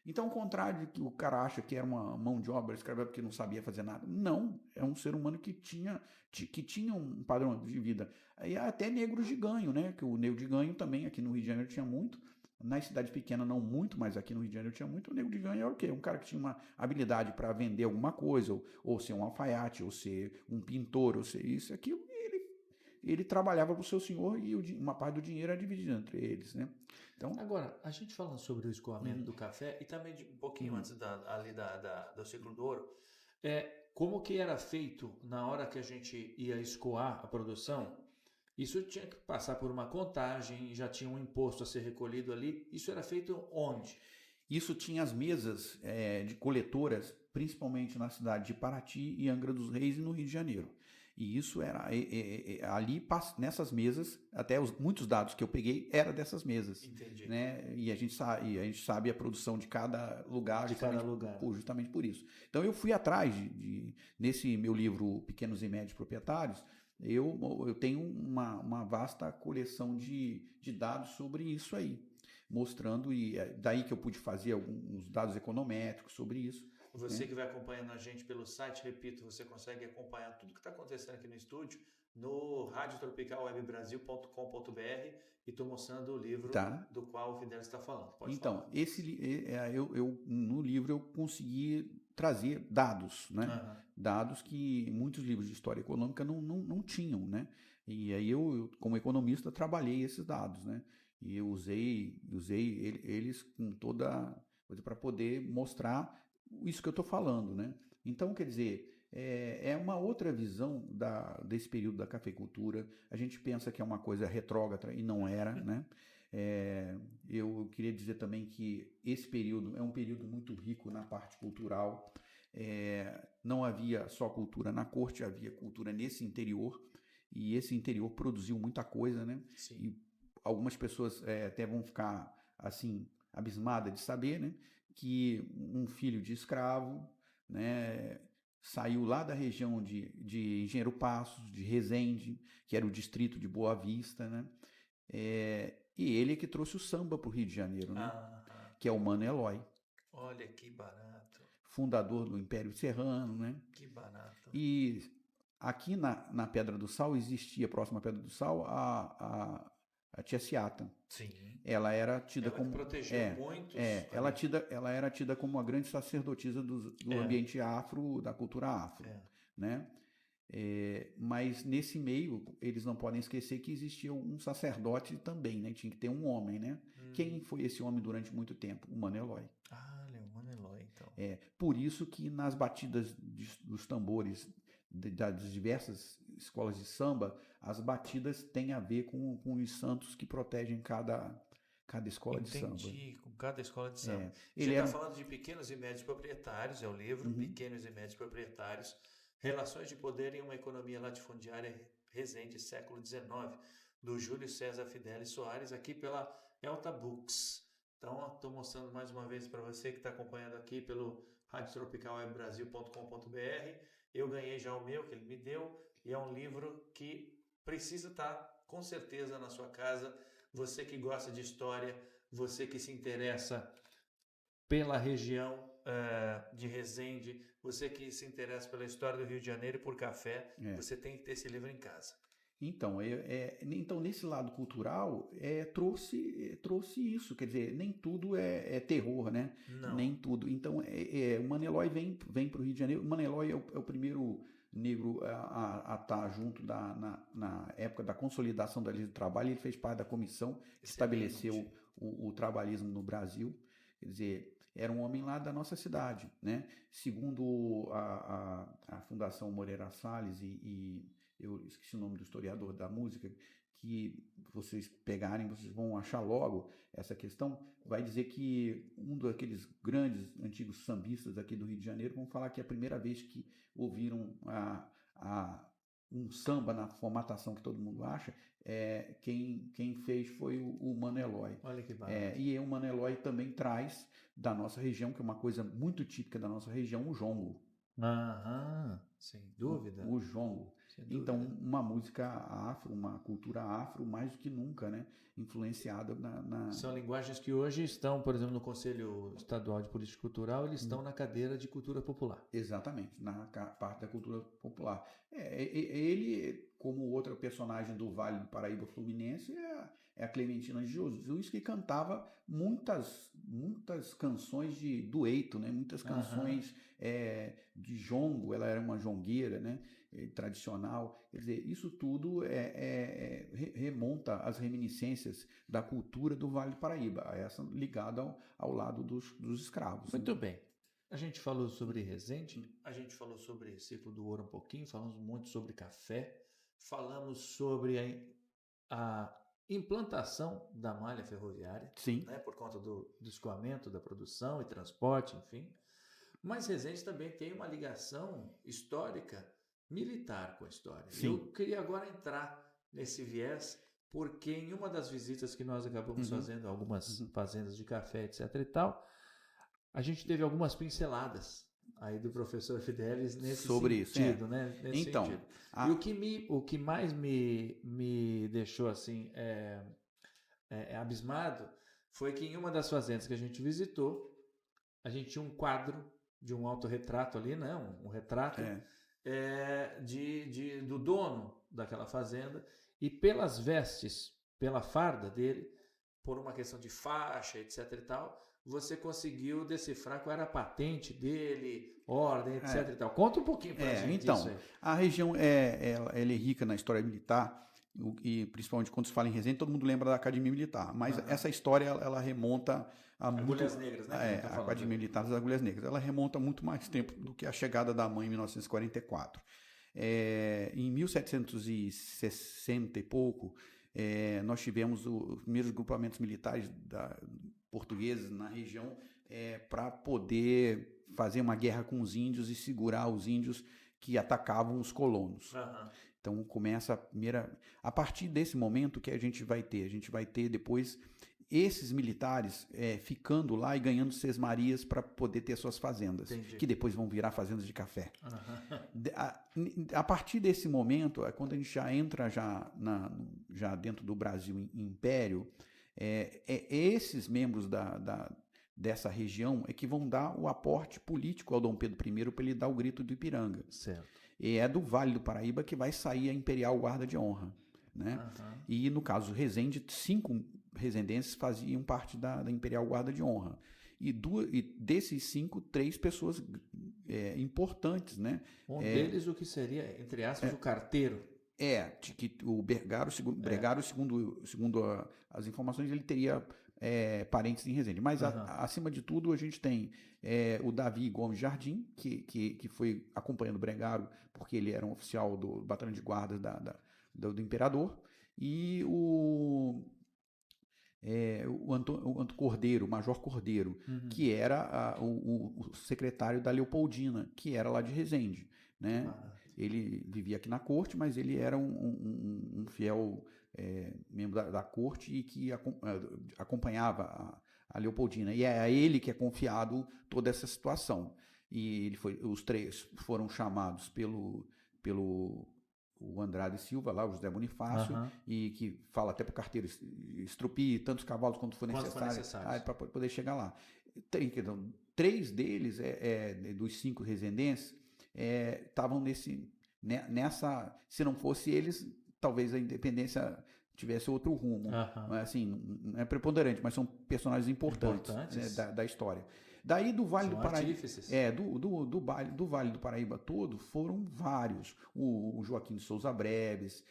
Então, ao contrário de que o cara acha que era uma mão de obra escrava porque não sabia fazer nada. Não, é um ser humano que tinha um padrão de vida. E até negros de ganho, né? Que o negro de ganho também aqui no Rio de Janeiro tinha muito. Nas cidades pequenas não muito, mas aqui no Rio de Janeiro tinha muito. O negro de ganho era o quê? Um cara que tinha uma habilidade para vender alguma coisa, ou ser um alfaiate, ou ser um pintor, ou ser isso, aquilo. Ele trabalhava para o seu senhor e uma parte do dinheiro era dividida entre eles, né? Então, agora, a gente falando sobre o escoamento do café e também um pouquinho antes do ciclo do ouro, como que era feito na hora que a gente ia escoar a produção? Isso tinha que passar por uma contagem, já tinha um imposto a ser recolhido ali. Isso era feito onde? Isso tinha as mesas de coletoras, principalmente na cidade de Paraty e Angra dos Reis e no Rio de Janeiro. E isso era ali, nessas mesas, até muitos dados que eu peguei era dessas mesas. Entendi. Né? E a gente sabe a produção de cada lugar, justamente por isso. Então eu fui atrás nesse meu livro Pequenos e Médios Proprietários, eu tenho uma vasta coleção de dados sobre isso aí, mostrando, e daí que eu pude fazer alguns dados econométricos sobre isso. Você que vai acompanhando a gente pelo site, repito, você consegue acompanhar tudo que está acontecendo aqui no estúdio no radiotropicalwebbrasil.com.br, e estou mostrando o livro do qual o Fidelis está falando. Pode falar. No livro eu consegui trazer dados, né? Dados que muitos livros de história econômica não tinham, né? E aí eu, como economista, trabalhei esses dados, né? E eu usei eles com toda coisa para poder mostrar isso que eu estou falando, né? Então, quer dizer, é uma outra visão desse período da cafeicultura. A gente pensa que é uma coisa retrógrada e não era, né? Eu queria dizer também que esse período é um período muito rico na parte cultural. Não havia só cultura na corte, havia cultura nesse interior, e esse interior produziu muita coisa, né? Sim. E algumas pessoas até vão ficar assim abismadas de saber, né, que um filho de escravo, né, saiu lá da região de Engenheiro Passos, de Resende, que era o distrito de Boa Vista, né, e ele é que trouxe o samba para o Rio de Janeiro, né, que é o Mano Eloy. Olha que barato. Fundador do Império Serrano, né. Que barato. E aqui na Pedra do Sal existia, próximo à Pedra do Sal, a tia Seata. Sim. Ela era tida como... protegeu muitos. Ela era tida como uma grande sacerdotisa do ambiente afro, da cultura afro. Né? Mas nesse meio, eles não podem esquecer que existia um sacerdote também, né? Tinha que ter um homem, né? Quem foi esse homem durante muito tempo? O Mano Eloy. O Mano Eloy, então. Por isso que nas batidas dos tambores das diversas escolas de samba, as batidas têm a ver com os santos que protegem cada escola de samba. Entendi, com cada escola de samba. Ele Você está falando de Pequenos e Médios Proprietários, é o livro, Pequenos e Médios Proprietários, Relações de Poder em uma Economia Latifundiária Resende, século XIX, do Júlio César Fidelis Soares, aqui pela Elta Books. Então, estou mostrando mais uma vez para você que está acompanhando aqui pelo radiotropicalwebbrasil.com.br. Eu ganhei já o meu, que ele me deu, e é um livro que precisa estar, com certeza, na sua casa. Você que gosta de história, você que se interessa pela região de Resende, você que se interessa pela história do Rio de Janeiro e por café, você tem que ter esse livro em casa. Então, nesse lado cultural, trouxe isso, quer dizer, nem tudo é terror, né? Não. Nem tudo. Então, o Mano Eloy vem para o Rio de Janeiro. O Mano Eloy é o primeiro negro a estar junto na época da consolidação da lei do trabalho. Ele fez parte da comissão que estabeleceu o trabalhismo no Brasil. Quer dizer, era um homem lá da nossa cidade, né? Segundo a Fundação Moreira Salles e eu esqueci o nome do historiador da música, que vocês pegarem, vocês vão achar logo essa questão, vai dizer que um daqueles grandes antigos sambistas aqui do Rio de Janeiro vão falar que é a primeira vez que ouviram um samba na formatação que todo mundo acha, quem fez foi o Mano Eloy. Olha que barato. E o Mano Eloy também traz da nossa região, que é uma coisa muito típica da nossa região, o jongo. Sem dúvida. O jongo. Então, uma música afro, uma cultura afro, mais do que nunca, né? Influenciada São linguagens que hoje estão, por exemplo, no Conselho Estadual de Política Cultural, eles estão na cadeira de cultura popular. Exatamente, na parte da cultura popular. Ele, como outra personagem do Vale do Paraíba Fluminense, é a Clementina de Jesus, que cantava muitas canções de dueto, né? Muitas canções de jongo. Ela era uma jongueira, né? Tradicional. Quer dizer, isso tudo remonta às reminiscências da cultura do Vale do Paraíba, essa ligada ao lado dos escravos. Muito bem. A gente falou sobre Resende, a gente falou sobre Ciclo do Ouro um pouquinho, falamos muito sobre café, falamos sobre a implantação da malha ferroviária, Sim. Né, por conta do escoamento da produção e transporte, enfim. Mas Resende também tem uma ligação histórica militar com a história. Sim. Eu queria agora entrar nesse viés, porque em uma das visitas que nós acabamos fazendo, algumas fazendas de café, etc. e tal, a gente teve algumas pinceladas aí do professor Fidelis nesse sobre sentido, isso, né? Nesse então, sentido. E o que mais me deixou assim abismado foi que em uma das fazendas que a gente visitou, a gente tinha um quadro de um autorretrato ali, né? Um retrato do dono daquela fazenda, e pelas vestes, pela farda dele, por uma questão de faixa, etc. e tal, você conseguiu decifrar qual era a patente dele, ordem, etc. e tal. Conta um pouquinho pra gente então, disso aí. A região ela é rica na história militar, e principalmente quando se fala em Resende, todo mundo lembra da Academia Militar, mas essa história ela remonta a Agulhas Negras, né? A Academia Militar das Agulhas Negras, ela remonta muito mais tempo do que a chegada da mãe em 1944. Em 1760 e pouco, nós tivemos os primeiros grupamentos militares portugueses na região para poder fazer uma guerra com os índios e segurar os índios que atacavam os colonos. Então começa a partir desse momento que a gente vai ter depois esses militares ficando lá e ganhando sesmarias para poder ter suas fazendas. Entendi. Que depois vão virar fazendas de café. A partir desse momento, quando a gente já entra já dentro do Brasil Império, esses membros dessa região que vão dar o aporte político ao Dom Pedro I para ele dar o grito do Ipiranga. Certo. E é do Vale do Paraíba que vai sair a Imperial Guarda de Honra. Né? E no caso do Resende, 5 resendenses faziam parte da Imperial Guarda de Honra. E desses 5, 3 pessoas importantes. Né? Deles o que seria, entre aspas, o carteiro. Que o Bergaro, segundo as informações, ele teria parentes em Resende. Mas, acima de tudo, a gente tem o Davi Gomes Jardim, que foi acompanhando o Bergaro, porque ele era um oficial do batalhão de guardas do Imperador, e o Antônio Cordeiro, o Major Cordeiro, que era o secretário da Leopoldina, que era lá de Resende. Né? Ele vivia aqui na corte, mas ele era um fiel membro da corte e que acompanhava a Leopoldina. E é a ele que é confiado toda essa situação. E os 3 foram chamados pelo o Andrade Silva, lá, o José Bonifácio, e que fala até para o carteiro estrupie tantos cavalos quanto for necessário para poder chegar lá. 3 deles, dos 5 resendenses, estavam nessa. Se não fosse eles, talvez a independência tivesse outro rumo. Assim, não é preponderante, mas são personagens importantes. Né, da história. Daí do Vale do Paraíba. Do Vale do Paraíba todo foram vários. O Joaquim de Souza Breves,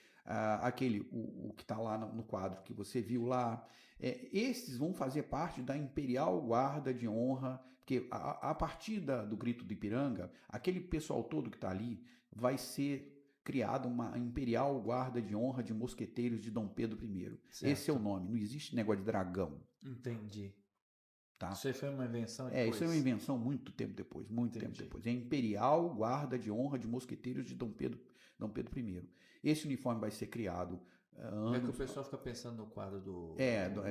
o que está lá no quadro que você viu lá. Esses vão fazer parte da Imperial Guarda de Honra, porque a partir do Grito do Ipiranga, aquele pessoal todo que está ali vai ser criada uma Imperial Guarda de Honra de Mosqueteiros de Dom Pedro I. Certo. Esse é o nome, não existe negócio de dragão. Entendi. Tá? Isso aí foi uma invenção depois. Isso é uma invenção muito tempo depois, muito tempo depois. É Imperial Guarda de Honra de Mosqueteiros de Dom Pedro I. Esse uniforme vai ser criado É que o pessoal fica pensando no quadro do...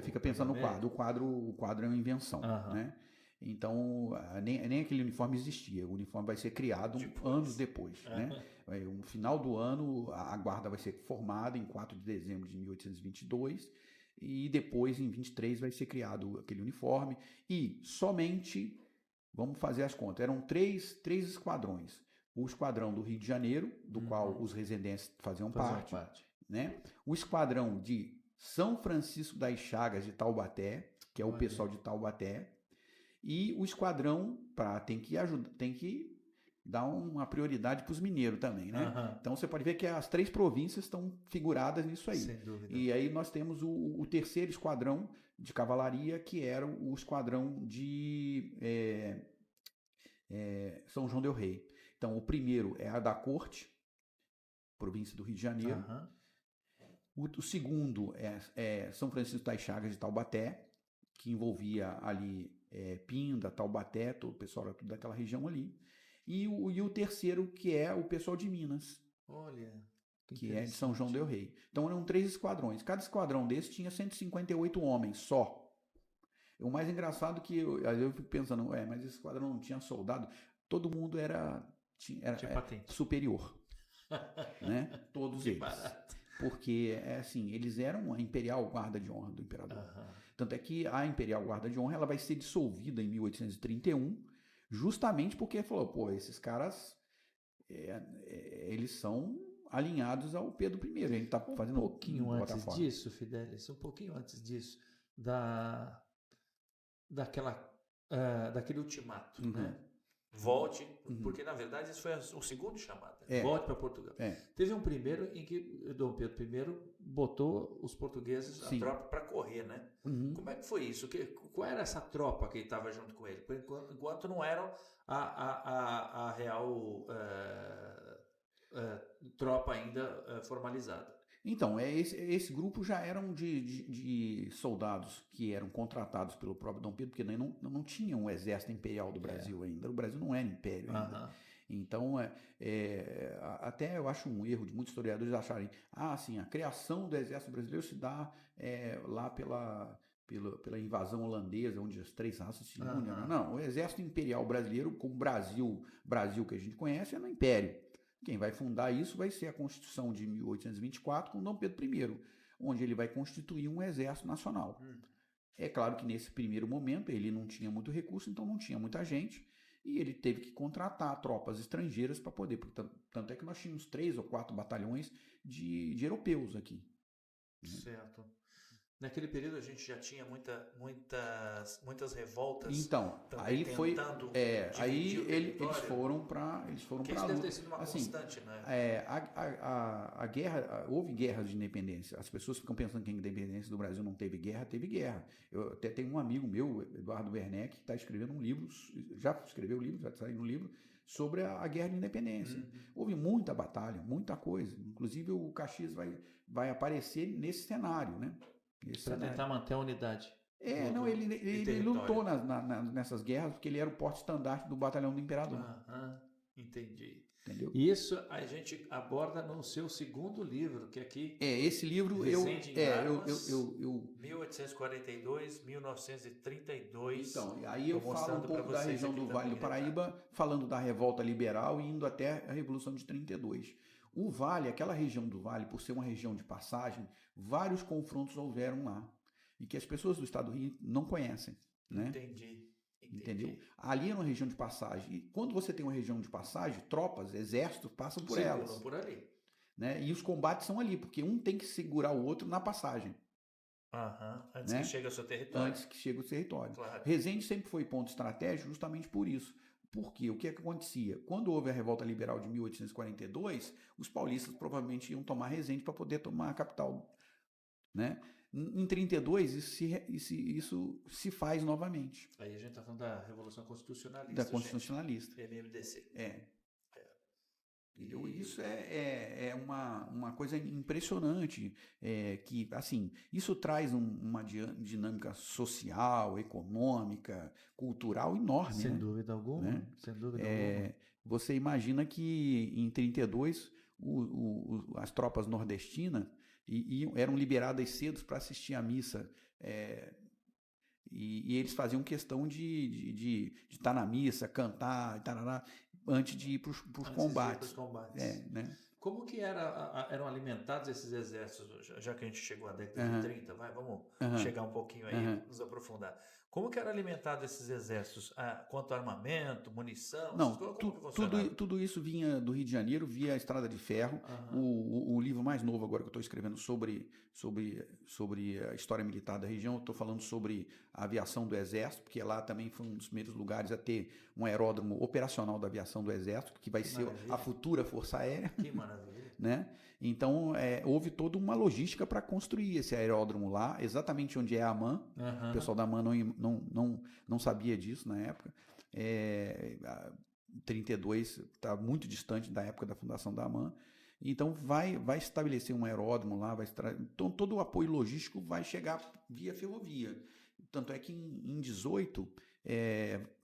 fica pensando no quadro. O quadro é uma invenção, né? Então, nem aquele uniforme existia. O uniforme vai ser criado anos depois, né? No final do ano, a guarda vai ser formada em 4 de dezembro de 1822 e depois, em 23, vai ser criado aquele uniforme e somente, vamos fazer as contas, eram três esquadrões. O esquadrão do Rio de Janeiro, do qual os residentes faziam parte, né? O esquadrão de São Francisco das Chagas de Taubaté, que é o pessoal de Taubaté, e o esquadrão tem que dar uma prioridade para os mineiros também, né? Então você pode ver que as 3 províncias estão figuradas nisso aí. Sem dúvida. E aí nós temos o terceiro esquadrão de cavalaria, que era o esquadrão de São João del Rei. Então o primeiro é a da Corte, província do Rio de Janeiro. O segundo é São Francisco das Chagas de Taubaté, que envolvia ali Pinda, Taubaté, todo o pessoal era tudo daquela região ali. E o terceiro, que é o pessoal de Minas. Olha, que é de São João del Rei. Então eram 3 esquadrões. Cada esquadrão desse tinha 158 homens só. O mais engraçado que eu fico pensando, mas esse esquadrão não tinha soldado. Todo mundo era superior. Né? Todos eles. Barato. Porque, eles eram a Imperial Guarda de Honra do Imperador. Tanto é que a Imperial Guarda de Honra ela vai ser dissolvida em 1831, justamente porque falou, esses caras, eles são alinhados ao Pedro I. Ele está fazendo um pouquinho antes disso, Fidelis, daquele ultimato, né? Volte, porque na verdade esse foi o segundo chamado. Volte para Portugal. Teve um primeiro em que Dom Pedro I botou os portugueses, a tropa, para correr, né? Como é que foi isso? Qual era essa tropa que estava junto com ele? Enquanto não eram a real tropa ainda formalizada. Então, esse grupo já eram de soldados que eram contratados pelo próprio Dom Pedro, porque não tinha um exército imperial do Brasil ainda. O Brasil não era império ainda. Então, até eu acho um erro de muitos historiadores acharem a criação do exército brasileiro se dá lá pela invasão holandesa, onde as 3 raças se unem. Não, o exército imperial brasileiro, como Brasil que a gente conhece, é no império. Quem vai fundar isso vai ser a Constituição de 1824 com Dom Pedro I, onde ele vai constituir um exército nacional. É claro que nesse primeiro momento ele não tinha muito recurso, então não tinha muita gente, e ele teve que contratar tropas estrangeiras para poder, tanto é que nós tínhamos 3 ou 4 batalhões de europeus aqui. Certo. Naquele período a gente já tinha muitas revoltas. Então, aí foi, aí eles foram para isso deve ter sido uma constante, né? A guerra, houve guerras de independência. As pessoas ficam pensando que a independência do Brasil não teve guerra, teve guerra. Eu até tenho um amigo meu, Eduardo Werneck, que está escrevendo um livro, já escreveu um livro, já saiu um livro sobre a guerra de independência. Houve muita batalha, muita coisa. Inclusive o Caxias vai aparecer nesse cenário, né? Para tentar manter a unidade. Ele lutou nessas guerras porque ele era o porte-estandarte do batalhão do Imperador. Entendi. Entendeu? Isso a gente aborda no seu segundo livro, que aqui... esse livro eu 1842, 1932. Então, aí eu falo um pouco da região do Vale do Paraíba, falando da revolta liberal e indo até a Revolução de 32. O Vale, aquela região do Vale, por ser uma região de passagem, vários confrontos houveram lá. E que as pessoas do estado do Rio não conhecem. Né? Entendi. Entendeu? Ali é uma região de passagem. E quando você tem uma região de passagem, tropas, exércitos passam por elas. Por ali. Né? E os combates são ali, porque um tem que segurar o outro na passagem. Antes que chegue ao seu território. Antes que chegue ao território. Claro. Resende sempre foi ponto estratégico justamente por isso. Porque o que acontecia? Quando houve a Revolta Liberal de 1842, os paulistas provavelmente iam tomar Resende para poder tomar a capital. Né? Em 32, isso se faz novamente. Aí a gente está falando da Revolução Constitucionalista. Da Constitucionalista. MMDC. Entendeu? Isso é uma coisa impressionante, que, assim, isso traz uma dinâmica social, econômica, cultural enorme, Sem né? dúvida alguma, Né? sem dúvida alguma. Você imagina que em 32 as tropas nordestinas eram liberadas cedo para assistir à missa, e eles faziam questão de estar na missa, cantar, e tarará, antes de ir para os combates. Né? Como que eram alimentados esses exércitos, já que a gente chegou à década de 30, vamos chegar um pouquinho aí, nos aprofundar. Como que era alimentado esses exércitos? Quanto a armamento, munição? Não, Como que funcionava? tudo isso vinha do Rio de Janeiro, via a Estrada de Ferro. O livro mais novo agora que eu estou escrevendo sobre a história militar da região, eu estou falando sobre a aviação do Exército, porque lá também foi um dos primeiros lugares a ter um aeródromo operacional da aviação do Exército, que vai ser a futura Força Aérea. Que maravilha. Né? Então, houve toda uma logística para construir esse aeródromo lá, exatamente onde é a AMAN. O pessoal da AMAN não sabia disso na época. 32 está muito distante da época da fundação da AMAN. Então, vai estabelecer um aeródromo lá, então todo o apoio logístico vai chegar via ferrovia. Tanto é que em 18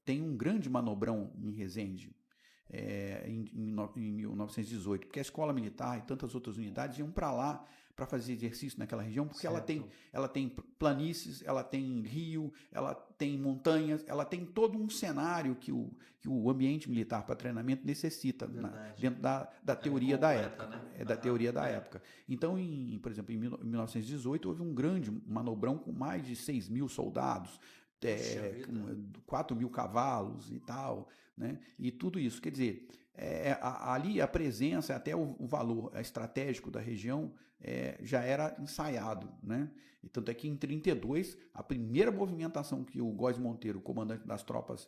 tem um grande manobrão em Resende, em 1918, porque a escola militar e tantas outras unidades iam para lá para fazer exercício naquela região, porque ela tem planícies, ela tem rio, ela tem montanhas, ela tem todo um cenário que o ambiente militar para treinamento necessita, dentro da teoria da época. Né? Da teoria da época. Então, por exemplo, em 1918 houve um grande manobrão com mais de 6 mil soldados, 4 mil cavalos e tal, né? E tudo isso, quer dizer, ali a presença, até o valor estratégico da região já era ensaiado, né? E tanto é que em 32, a primeira movimentação que o Góes Monteiro, comandante das tropas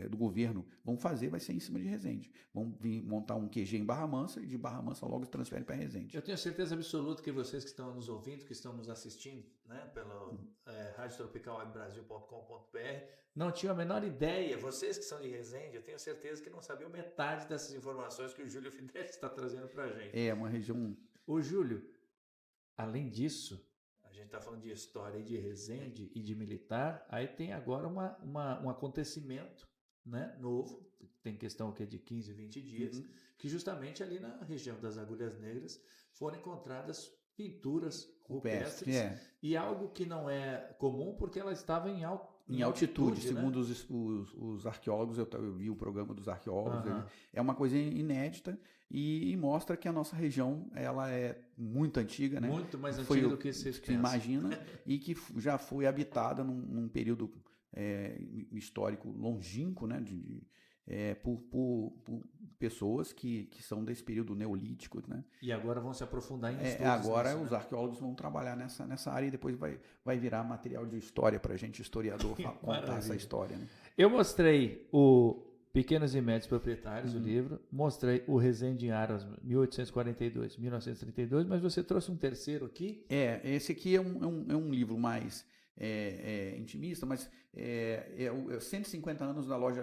do governo, vão fazer vai ser em cima de Resende. Vão vir montar um QG em Barra Mansa e de Barra Mansa logo transfere para Resende. Eu tenho certeza absoluta que vocês que estão nos ouvindo, que estão nos assistindo, né, pelo radiotropicalwebbrasil.com.br, não tinham a menor ideia. Vocês que são de Resende, eu tenho certeza que não sabiam metade dessas informações que o Júlio Fidelis está trazendo para a gente. É uma região... Ô Júlio, além disso, a gente está falando de história de Resende e de militar, aí tem agora um acontecimento, né, novo, tem questão que é de 15, 20 dias, que justamente ali na região das Agulhas Negras foram encontradas pinturas rupestres, e algo que não é comum porque ela estava em altitude, segundo os arqueólogos, eu vi o programa dos arqueólogos, é uma coisa inédita e mostra que a nossa região ela é muito antiga, né? Muito mais antiga do que se imagina, e que já foi habitada num período histórico longínquo, né? Por pessoas que são desse período neolítico, né? E agora vão se aprofundar em estudos. Agora os arqueólogos vão trabalhar nessa área e depois vai virar material de história para a gente, historiador, contar essa história. Né? Eu mostrei o Pequenos e Médios Proprietários, o livro, mostrei o Resende em Aras, 1842, 1932, mas você trouxe um terceiro aqui? Esse aqui é um livro mais... intimista, mas 150 anos da loja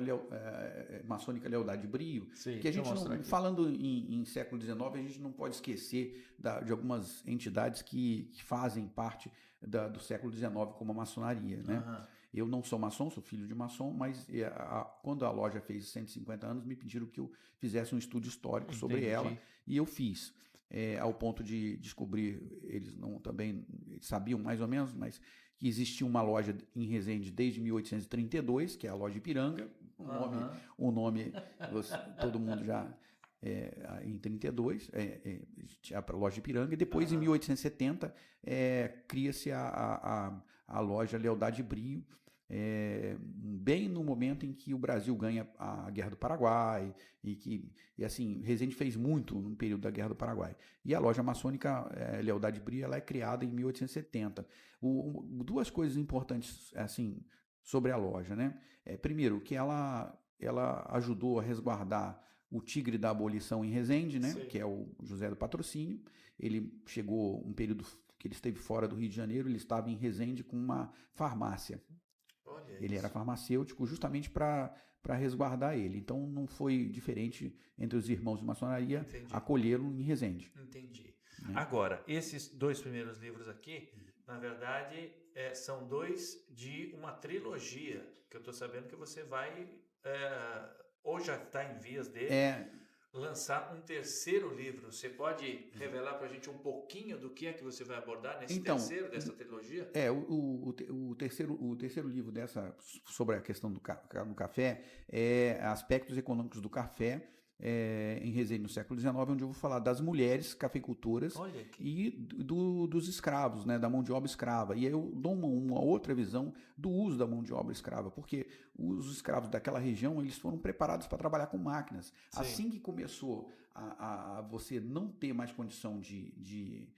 maçônica Lealdade e Brio. Sim, que a gente falando em século XIX, a gente não pode esquecer de algumas entidades que fazem parte do século XIX, como a maçonaria, né? Eu não sou maçom, sou filho de maçom, mas quando a loja fez 150 anos, me pediram que eu fizesse um estudo histórico sobre ela, e eu fiz. Ao ponto de descobrir, eles também sabiam mais ou menos, mas que existia uma loja em Resende desde 1832, que é a loja Ipiranga, o nome todo mundo já... em 32, a loja Ipiranga, e depois em 1870 cria-se a loja Lealdade e Brio, bem no momento em que o Brasil ganha a Guerra do Paraguai, e assim, Resende fez muito no período da Guerra do Paraguai. E a loja maçônica Lealdade e Brio, ela é criada em 1870. Duas coisas importantes assim sobre a loja, né? Primeiro, que ela ajudou a resguardar o tigre da abolição em Resende, né? Que é o José do Patrocínio. Ele chegou um período que ele esteve fora do Rio de Janeiro, ele estava em Resende com uma farmácia. Ele era farmacêutico justamente para resguardar ele. Então não foi diferente entre os irmãos de maçonaria acolhê-lo em Resende. Entendi. Agora, esses 2 primeiros livros aqui, na verdade, são 2 de uma trilogia, que eu estou sabendo que você vai, ou já está em vias de lançar um 3º livro. Você pode revelar para a gente um pouquinho do que é que você vai abordar nesse terceiro dessa trilogia? O terceiro livro sobre a questão do café é Aspectos Econômicos do Café, em Resende no século XIX, onde eu vou falar das mulheres cafeicultoras e dos escravos, né, da mão de obra escrava. E aí eu dou uma outra visão do uso da mão de obra escrava, porque os escravos daquela região eles foram preparados para trabalhar com máquinas. Sim. Assim que começou a você não ter mais condição de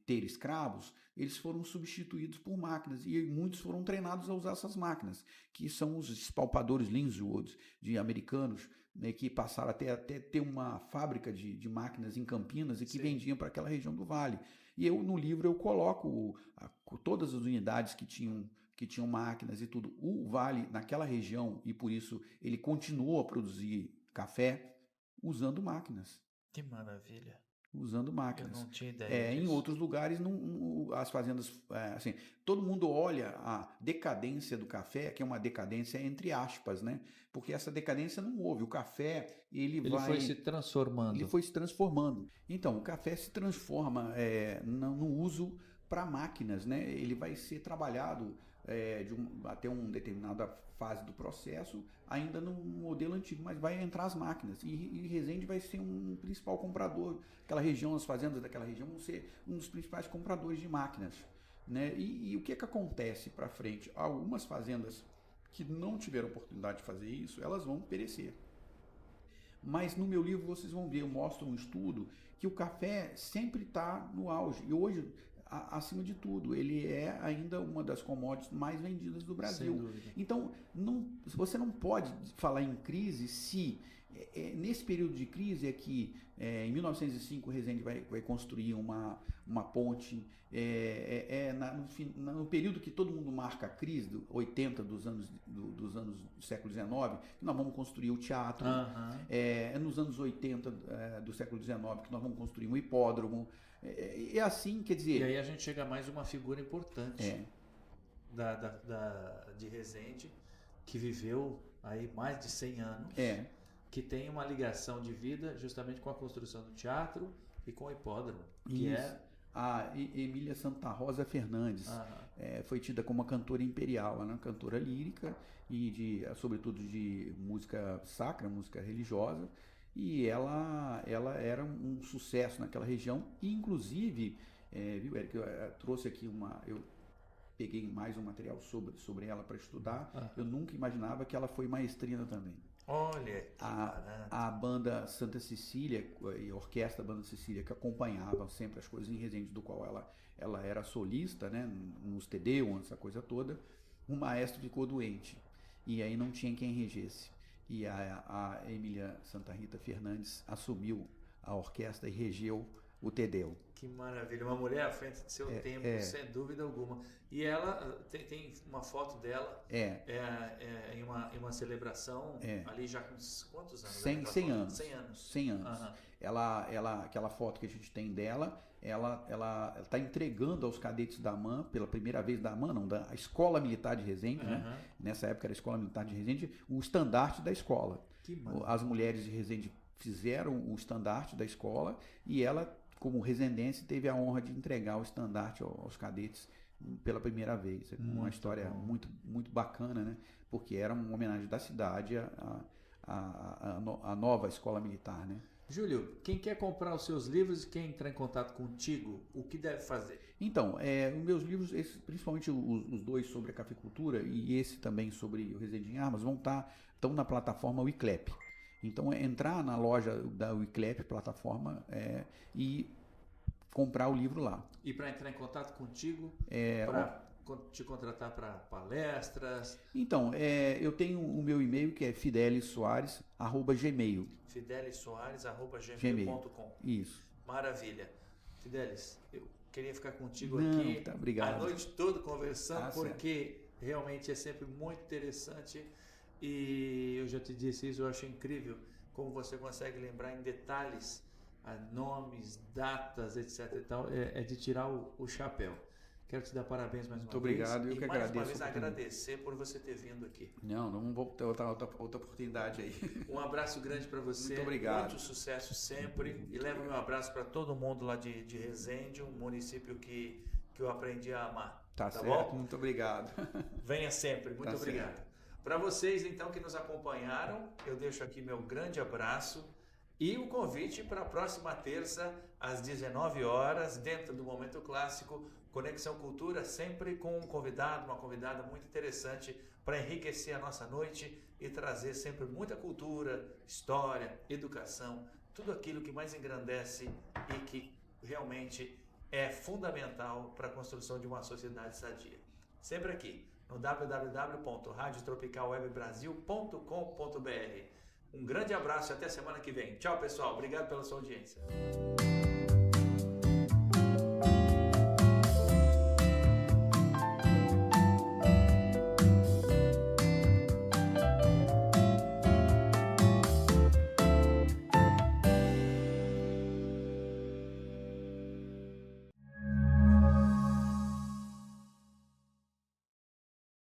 ter escravos, eles foram substituídos por máquinas e muitos foram treinados a usar essas máquinas, que são os espalpadores Lindswood de americanos, né, que passaram até ter uma fábrica de máquinas em Campinas e que vendiam para aquela região do Vale. E eu no livro eu coloco todas as unidades que tinham máquinas e tudo. O Vale naquela região, e por isso ele continuou a produzir café usando máquinas. Que maravilha. Usando máquinas. Eu não tinha ideia disso. Em outros lugares, as fazendas, assim, todo mundo olha a decadência do café, que é uma decadência entre aspas, né? Porque essa decadência não houve. O café, ele foi se transformando. Ele foi se transformando. Então, o café se transforma no uso para máquinas, né? Ele vai ser trabalhado até uma determinada fase do processo, ainda no modelo antigo, mas vai entrar as máquinas. E Resende vai ser um principal comprador. Aquela região, as fazendas daquela região vão ser um dos principais compradores de máquinas, né? E o que acontece para frente? Algumas fazendas que não tiveram oportunidade de fazer isso, elas vão perecer. Mas no meu livro vocês vão ver, eu mostro um estudo que o café sempre está no auge. E hoje, acima de tudo, ele é ainda uma das commodities mais vendidas do Brasil. Então, você não pode falar em crise se nesse período de crise é que em 1905 Resende vai construir uma ponte, no período que todo mundo marca a crise, 80 dos anos do século XIX, que nós vamos construir o teatro, nos anos 80 do século XIX que nós vamos construir um hipódromo, assim, quer dizer... E aí a gente chega a mais uma figura importante de Resende, que viveu aí mais de 100 anos, que tem uma ligação de vida justamente com a construção do teatro e com o hipódromo, que a Emília Santa Rosa Fernandes. Foi tida como uma cantora imperial, ela é uma cantora lírica e sobretudo de música sacra, música religiosa, e ela era um sucesso naquela região, e inclusive, viu, Eric, eu trouxe aqui eu peguei mais um material sobre ela para estudar. Eu nunca imaginava que ela foi maestrina também. Olha, a banda Santa Cecília e a orquestra Banda Cecília, que acompanhava sempre as coisas em Resende, do qual ela era solista, né, nos Tedeum, essa coisa toda. O maestro ficou doente e aí não tinha quem regesse. E a Emília Santa Rita Fernandes assumiu a orquestra e regeu o Tedeu. Que maravilha, uma mulher à frente do seu tempo, sem dúvida alguma. E ela tem uma foto dela em uma celebração ali já com quantos anos? 100 anos. 100 anos. Aquela foto que a gente tem dela, ela está entregando aos cadetes da AMAN, pela primeira vez da Escola Militar de Resende, né? Nessa época era a Escola Militar de Resende, o estandarte da escola. As mulheres de Resende fizeram o estandarte da escola e ela, como resendense, teve a honra de entregar o estandarte aos cadetes pela primeira vez. Uma história muito, muito bacana, né? Porque era uma homenagem da cidade à nova escola militar, né? Júlio, quem quer comprar os seus livros e quer entrar em contato contigo, o que deve fazer? Então, os meus livros, principalmente os 2 sobre a cafeicultura e esse também sobre o Resende em Armas, estão na plataforma Wiclap. Então, entrar na loja da Wiclap, plataforma, e comprar o livro lá. E para entrar em contato contigo, para te contratar para palestras? Então, eu tenho o meu e-mail que é fidelissoares@gmail. fidelissoares@gmail.com. Isso. Maravilha. Fidelis, eu queria ficar contigo aqui tá, obrigado. a noite toda conversando, porque realmente é sempre muito interessante e eu já te disse isso, eu acho incrível como você consegue lembrar em detalhes nomes, datas, etc e tal, é de tirar o chapéu. Quero te dar parabéns mais uma vez. Muito obrigado, eu que agradeço. E mais uma vez agradecer por você ter vindo aqui. Não vou ter outra oportunidade aí. Um abraço grande para você. Muito obrigado. Muito sucesso sempre. E leva meu abraço para todo mundo lá de Resende, um município que eu aprendi a amar. Tá certo, bom? muito obrigado. Venha sempre, muito obrigado. Para vocês então que nos acompanharam, eu deixo aqui meu grande abraço e o convite para a próxima terça, às 19 horas, dentro do Momento Clássico, Conexão Cultura, sempre com um convidado, uma convidada muito interessante para enriquecer a nossa noite e trazer sempre muita cultura, história, educação, tudo aquilo que mais engrandece e que realmente é fundamental para a construção de uma sociedade sadia. Sempre aqui, no www.radiotropicalwebbrasil.com.br. Um grande abraço e até semana que vem. Tchau, pessoal. Obrigado pela sua audiência.